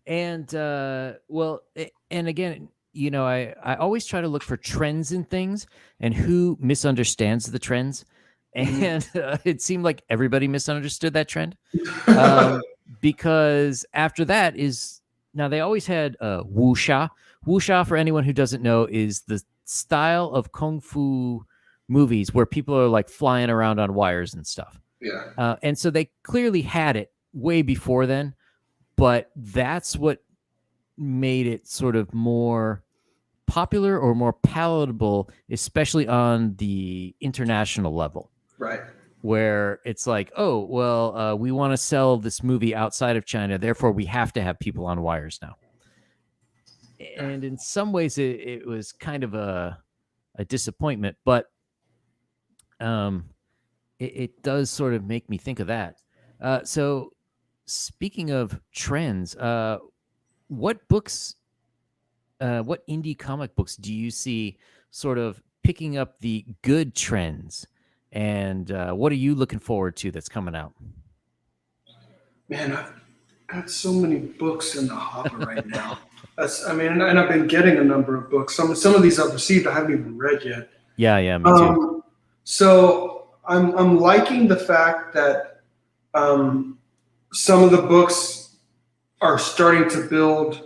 And and again, I always try to look for trends in things and who misunderstands the trends. Mhm. And it seemed like everybody misunderstood that trend. Because after that is now they always had wuxia. Wuxia, for anyone who doesn't know, is the style of kung fu movies where people are like flying around on wires and stuff. Yeah. And so they clearly had it way before then, but that's what made it sort of more popular or more palatable, especially on the international level, Right. where it's like, oh, well, we want to sell this movie outside of China, therefore we have to have people on wires now. And in some ways, it was kind of a disappointment, but it does sort of make me think of that. So, speaking of trends, what books, what indie comic books do you see sort of picking up the good trends? And what are you looking forward to that's coming out? Man, I've got so many books in the hopper right now. I mean, and I've been getting a number of books. Some of these I've received I haven't even read yet. Yeah, me too. So I'm liking the fact that some of the books are starting to build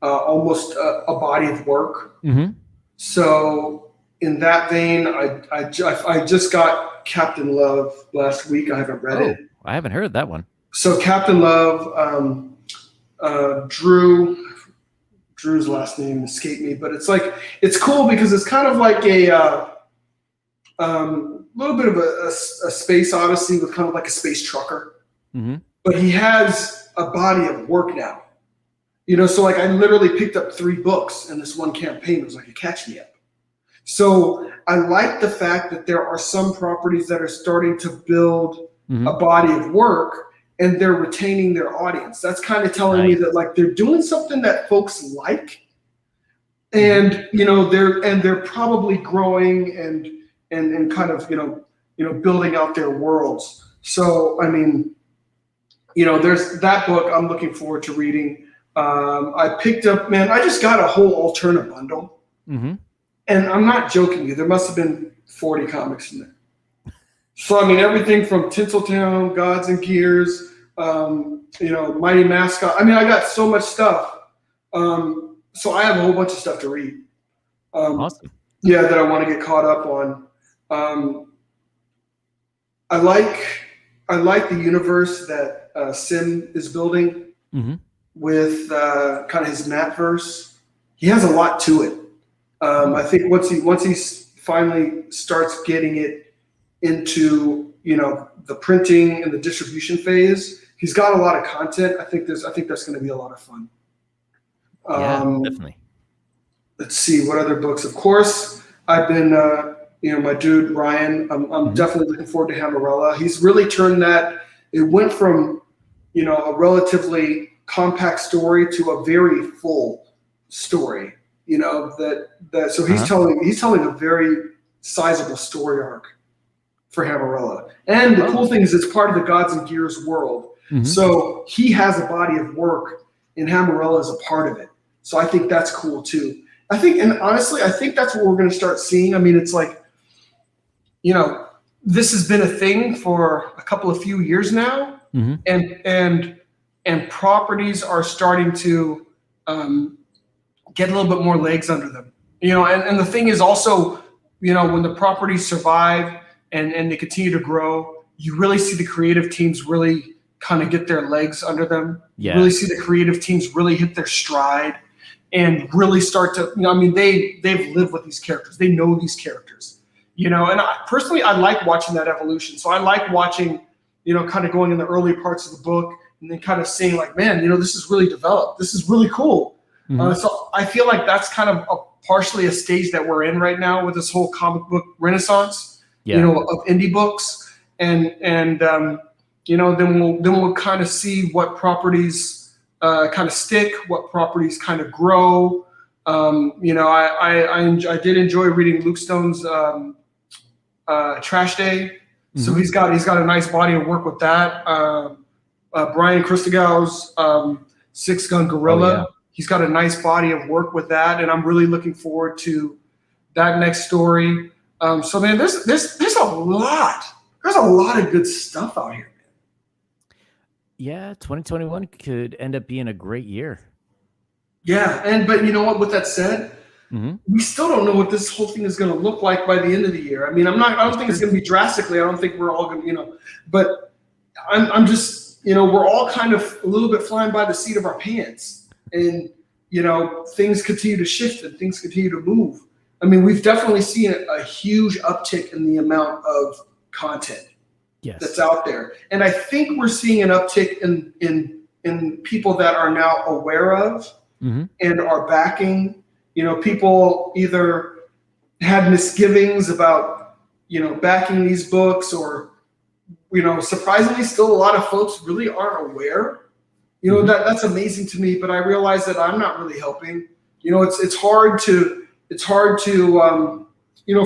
almost a body of work. Mm-hmm. So in that vein, I just got Captain Love last week. I haven't read it. I haven't heard that one. So Captain Love, Drew's last name escaped me, but it's cool because it's kind of like a little bit of a space odyssey with kind of like a space trucker. Mm-hmm. But he has a body of work now. So like I literally picked up 3 books in this one campaign. It was like a catch me up. So I like the fact that there are some properties that are starting to build Mm-hmm. a body of work and they're retaining their audience. That's kind of telling me that like they're doing something that folks like, and they're probably growing and kind of building out their worlds. So I mean, there's that book I'm looking forward to reading. I picked up, man, I just got a whole alternate bundle. Mm-hmm. And I'm not joking you, there must have been 40 comics in there. So, I mean, everything from Tinseltown, Gods and Gears, Mighty Mascot. I mean, I got so much stuff. So I have a whole bunch of stuff to read. Awesome. Yeah, that I want to get caught up on. Um, I like the universe that Sim is building Mm-hmm. with kind of his Matverse. He has a lot to it. I think once he finally starts getting it into the printing and the distribution phase, he's got a lot of content. I think that's going to be a lot of fun. Yeah, definitely. Let's see what other books. Of course, I've been my dude Ryan. I'm definitely looking forward to Hammerella. He's really turned that. It went from a relatively compact story to a very full story. So he's telling a very sizable story arc for Hammerella. And the cool thing is it's part of the Gods and Gears world. Mm-hmm. So he has a body of work and Hammerella is a part of it. So I think that's cool too. Honestly, I think that's what we're going to start seeing. I mean, it's like, this has been a thing for a few years now. Mm-hmm. And properties are starting to get a little bit more legs under them. And the thing is also, when the properties survive and they continue to grow, you really see the creative teams really kind of get their legs under them. Yeah. You really see the creative teams really hit their stride and really start to, they've lived with these characters. They know these characters, and personally, I like watching that evolution. So I like watching, kind of going in the early parts of the book and then kind of seeing like, man, this is really developed. This is really cool. Mm-hmm. So I feel like that's kind of partially a stage that we're in right now with this whole comic book renaissance, of indie books, and then we'll kind of see what properties kind of stick, what properties kind of grow. I did enjoy reading Luke Stone's Trash Day, so he's got a nice body of work with that. Brian Christgau's Six Gun Gorilla. Oh, yeah. He's got a nice body of work with that, and I'm really looking forward to that next story. So man, there's a lot. There's a lot of good stuff out here, man. Yeah, 2021 could end up being a great year. Yeah, but you know what? With that said, we still don't know what this whole thing is going to look like by the end of the year. I mean, I don't think it's going to be drastically. I don't think we're all going to, but I'm just, we're all kind of a little bit flying by the seat of our pants. And, things continue to shift and things continue to move. I mean, we've definitely seen a huge uptick in the amount of content that's out there. And I think we're seeing an uptick in people that are now aware of and are backing. People either had misgivings about, backing these books or, surprisingly still a lot of folks really aren't aware. That's amazing to me, but I realize that I'm not really helping. It's hard to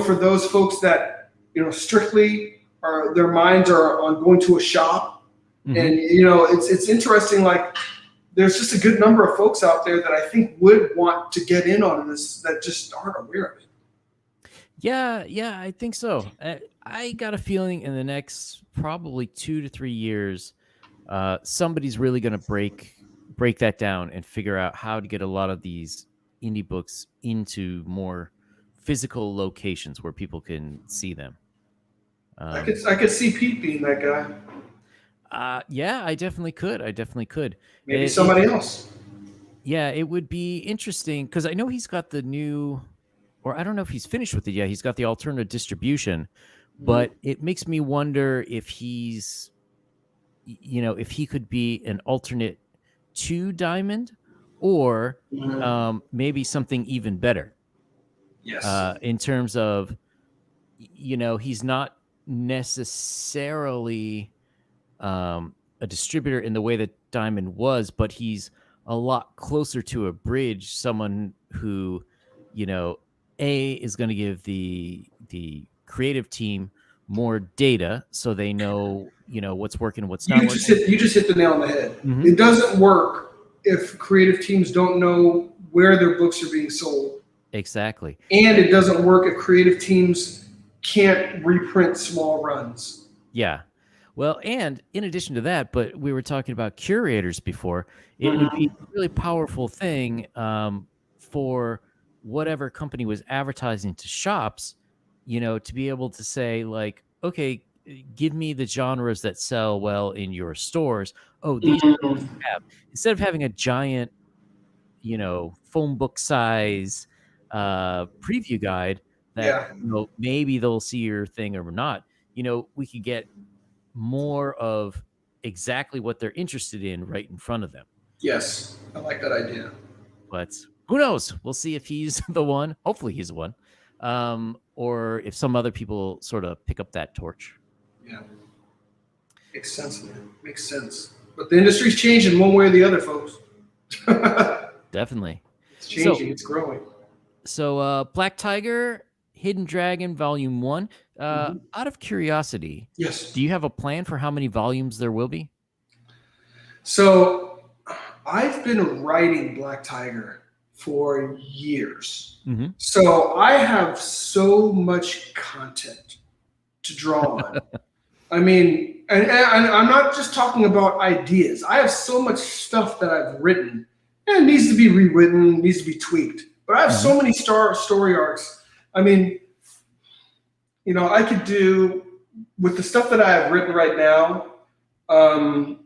for those folks that, strictly their minds are on going to a shop. And, it's interesting. Like there's just a good number of folks out there that I think would want to get in on this that just aren't aware of it. Yeah, I think so. I got a feeling in the next probably 2 to 3 years, somebody's really going to break that down and figure out how to get a lot of these indie books into more physical locations where people can see them. I could see Pete being that guy. Yeah, I definitely could. Maybe somebody else. Yeah, it would be interesting because I know he's got the new, or I don't know if he's finished with it yet. He's got the alternative distribution, but it makes me wonder if he's, if he could be an alternate to Diamond or maybe something even better. Yes. In terms of, he's not necessarily a distributor in the way that Diamond was, but he's a lot closer to a bridge, someone who, is going to give the creative team more data so they know, what's working, what's not working. You just hit the nail on the head. Mhm. It doesn't work if creative teams don't know where their books are being sold. Exactly. And it doesn't work if creative teams can't reprint small runs. Yeah. Well, and in addition to that, but we were talking about curators before, it would be a really powerful thing for whatever company was advertising to shops, to be able to say, like, okay, give me the genres that sell well in your stores. Oh, these have, instead of having a giant, phone book size preview guide that, Yeah. maybe they'll see your thing or not, we could get more of exactly what they're interested in right in front of them. Yes, I like that idea. But who knows? We'll see if he's the one. Hopefully he's the one. Or if some other people sort of pick up that torch. Yeah. Makes sense, man. Makes sense. But the industry's changing one way or the other, folks. Definitely. It's changing. It's growing. So Black Tiger, Hidden Dragon, Volume 1. Out of curiosity, yes, do you have a plan for how many volumes there will be? So I've been writing Black Tiger for years. So I have so much content to draw on. I mean, and I'm not just talking about ideas. I have so much stuff that I've written and it needs to be rewritten, needs to be tweaked. But I have so many story arcs. I mean, I could do, with the stuff that I have written right now, I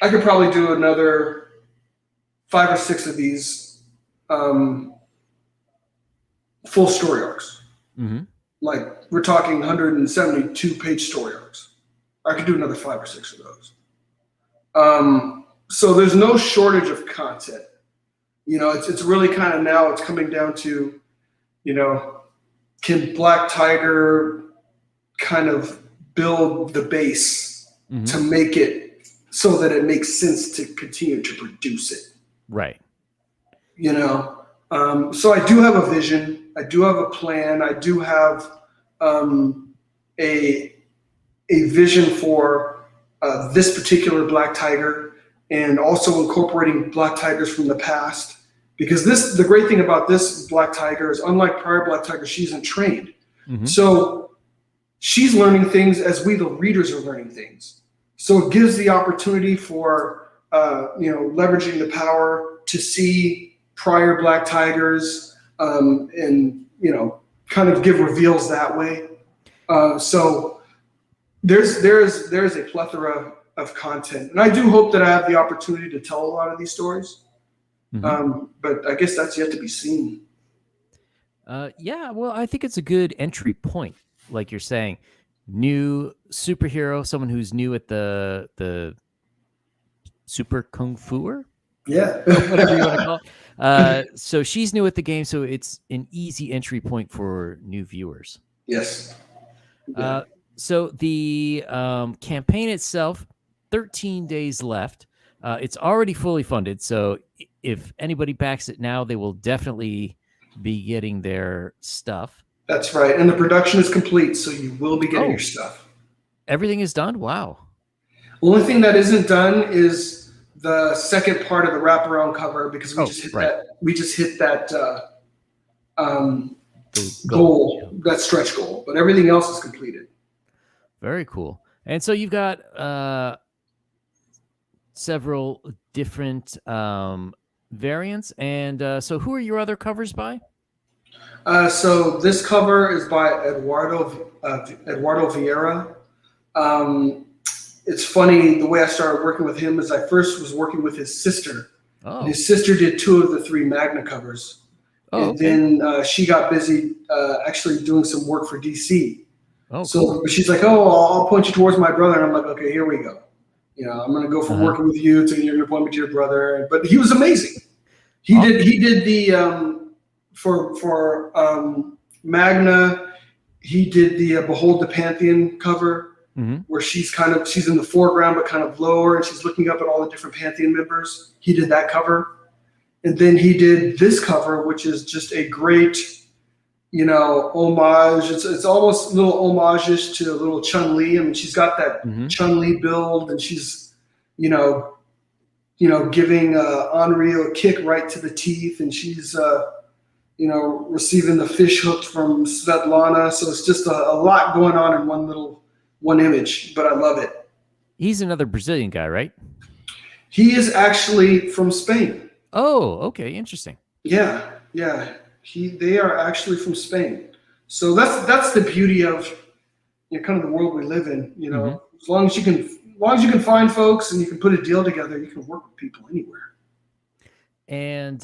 could probably do another 5 or 6 of these full story arcs. Like, we're talking 172-page story arcs. I could do another 5 or 6 of those. So there's no shortage of content. It's really kind of, now it's coming down to, can Black Tiger kind of build the base to make it so that it makes sense to continue to produce it? Right. So I do have a vision. I do have a plan. I do have a vision for this particular Black Tiger, and also incorporating Black Tigers from the past. Because the great thing about this Black Tiger is, unlike prior Black Tigers, she isn't trained. So she's learning things as we, the readers, are learning things. So it gives the opportunity for, leveraging the power to see prior Black Tigers and, kind of give reveals that way. So there's a plethora of content. And I do hope that I have the opportunity to tell a lot of these stories. But I guess that's yet to be seen. Yeah, well, I think it's a good entry point. Like you're saying, new superhero, someone who's new at the super kung fu-er? Yeah. Whatever you want to call it. So she's new at the game, so it's an easy entry point for new viewers. Yes. So the campaign itself, 13 days left. It's already fully funded, so if anybody backs it now, they will definitely be getting their stuff. That's right. And the production is complete, so you will be getting your stuff. Everything is done? Wow. The only thing that isn't done is the second part of the wraparound cover, because we just hit that goal, that stretch goal. But everything else is completed. Very cool. And so you've got several different variants. And so who are your other covers by? So this cover is by Eduardo Vieira. It's funny, the way I started working with him is I first was working with his sister. Oh. His sister did 2 of the 3 Magna covers. And then she got busy actually doing some work for DC. Oh, so cool. She's like, I'll point you towards my brother. And I'm like, okay, here we go. I'm going to go from working with you to you're going to point me to your brother. But he was amazing. He did the for Magna. He did the Behold the Pantheon cover, where she's in the foreground but kind of lower, and she's looking up at all the different Pantheon members. He did that cover, and then he did this cover, which is just a great homage. It's almost little homages to little Chun Li. I mean, she's got that Hmm. Chun Li build, and she's you know giving Henri a kick right to the teeth, and she's receiving the fish hook from Svetlana. So it's just a lot going on in one image, but I love it. He's another Brazilian guy, right? He is actually from Spain. Oh, okay, interesting. Yeah, yeah. They are actually from Spain. So that's the beauty of kind of the world we live in. Hmm. As long as you can find folks and you can put a deal together, you can work with people anywhere. And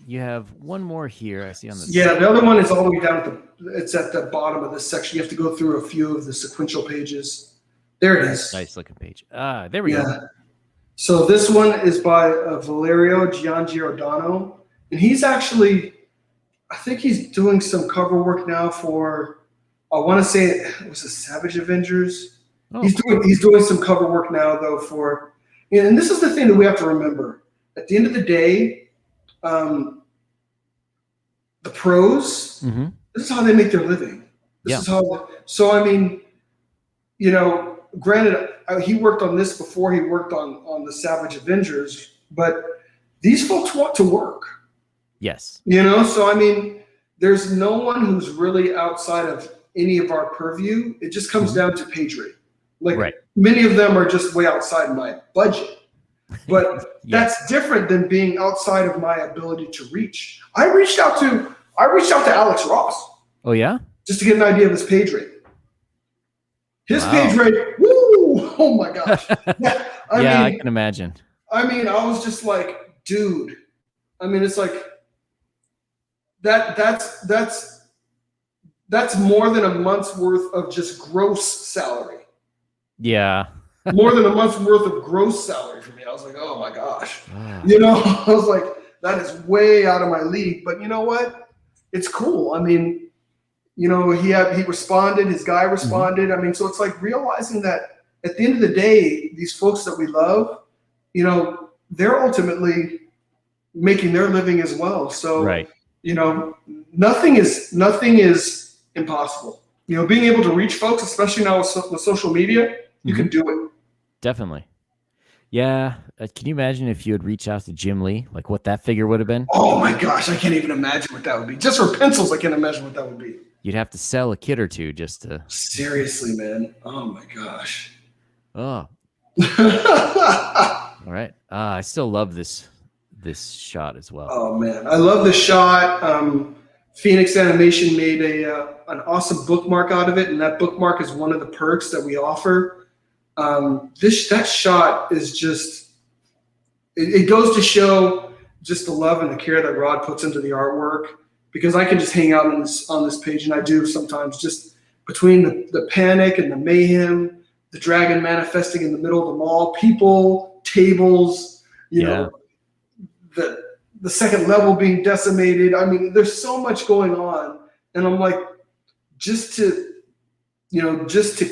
you have one more here. I see on the Yeah, the other one is all the way down it's at the bottom of this section. You have to go through a few of the sequential pages. There it is. nice looking page. There we go. So this one is by Valerio Giangiordano, and he's actually, I think he's doing some cover work now for, I want to say it was the Savage Avengers. Oh, He's doing some cover work now though for, and this is the thing that we have to remember. At the end of the day, the pros, mhm. this is how they make their living. This is how. So I mean, granted, he worked on this before he worked on the Savage Avengers, but these folks want to work. Yes. So I mean, there's no one who's really outside of any of our purview. It just comes down to page rate. Like Right. many of them are just way outside my budget. But Yes. that's different than being outside of my ability to reach. I reached out to Alex Ross Oh yeah. just to get an idea of his page rate. His Wow. page rate, woo! Oh my gosh. Yeah, I can imagine. I was just like, dude. I mean, it's like that's more than a month's worth of just gross salary. Yeah. More than a month's worth of gross salary for me. I was like, oh my gosh. Ah. I was like, that is way out of my league. But you know what? It's cool. I mean, he responded, his guy responded. I mean, so it's like realizing that at the end of the day, these folks that we love, they're ultimately making their living as well. So, Right. Nothing is impossible. Being able to reach folks, especially now with social media, you can do it. Definitely. Yeah. Can you imagine if you had reached out to Jim Lee, like what that figure would have been? Oh my gosh, I can't even imagine what that would be. Just for pencils, I can't imagine what that would be. You'd have to sell a kit or two just to. Seriously, man. Oh my gosh. Oh. All right. I still love this shot as well. Oh man, I love the shot. Phoenix Animation made an awesome bookmark out of it, and that bookmark is one of the perks that we offer. That shot is just it goes to show just the love and the care that Rod puts into the artwork, because I can just hang out on this page, and I do sometimes, just between the panic and the mayhem, the dragon manifesting in the middle of the mall, people, tables, the second level being decimated. I mean, there's so much going on, and I'm like, just to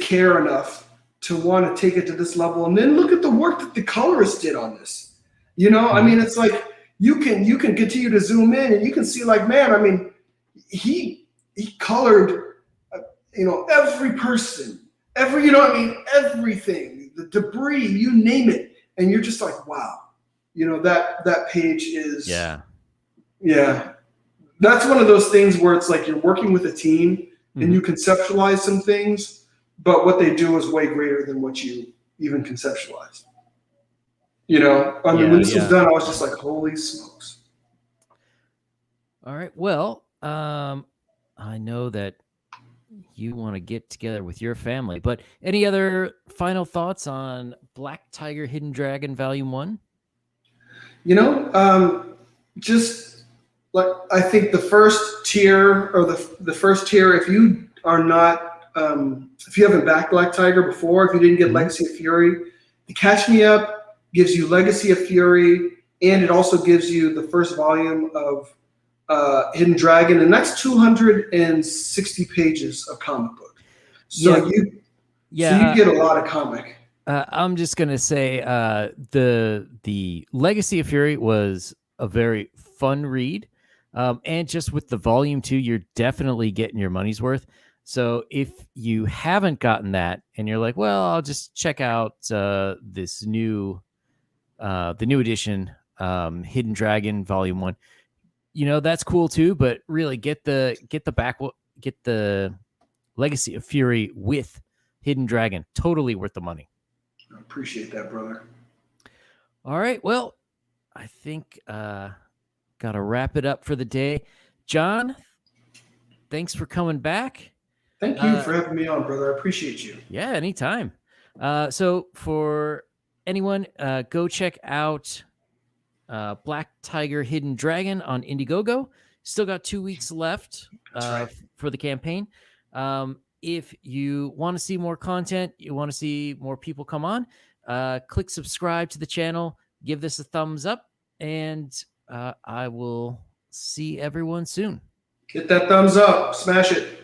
care enough to want to take it to this level, and then look at the work that the colorist did on this. I mean, it's like you can continue to zoom in, and you can see, like, man, I mean, he colored, every person, everything, the debris, you name it, and you're just like, wow. That page is that's one of those things where it's like you're working with a team and you conceptualize some things, but what they do is way greater than what you even conceptualized. When this was done, I was just like, holy smokes. All right. Well, I know that you want to get together with your family, but any other final thoughts on Black Tiger Hidden Dragon Volume 1? Just like, I think the first tier, if you are not, if you haven't backed Black Tiger before, if you didn't get Legacy of Fury, the Catch Me Up gives you Legacy of Fury, and it also gives you the first volume of Hidden Dragon, and that's 260 pages of comic book. So you get a lot of comic. I'm just gonna say the Legacy of Fury was a very fun read. And just with the volume too, you're definitely getting your money's worth. So if you haven't gotten that and you're like, well, I'll just check out this new the new edition, Hidden Dragon Volume 1, that's cool too, but really get the Legacy of Fury with Hidden Dragon. Totally worth the money. I appreciate that, brother. All right, well, I think gotta wrap it up for the day. John, thanks for coming back. Thank you for having me on, brother. I appreciate you. Yeah, anytime. So for anyone, go check out Black Tiger Hidden Dragon on Indiegogo. Still got 2 weeks left for the campaign. If you want to see more content, you want to see more people come on, click subscribe to the channel, give this a thumbs up, and I will see everyone soon. Hit that thumbs up. Smash it.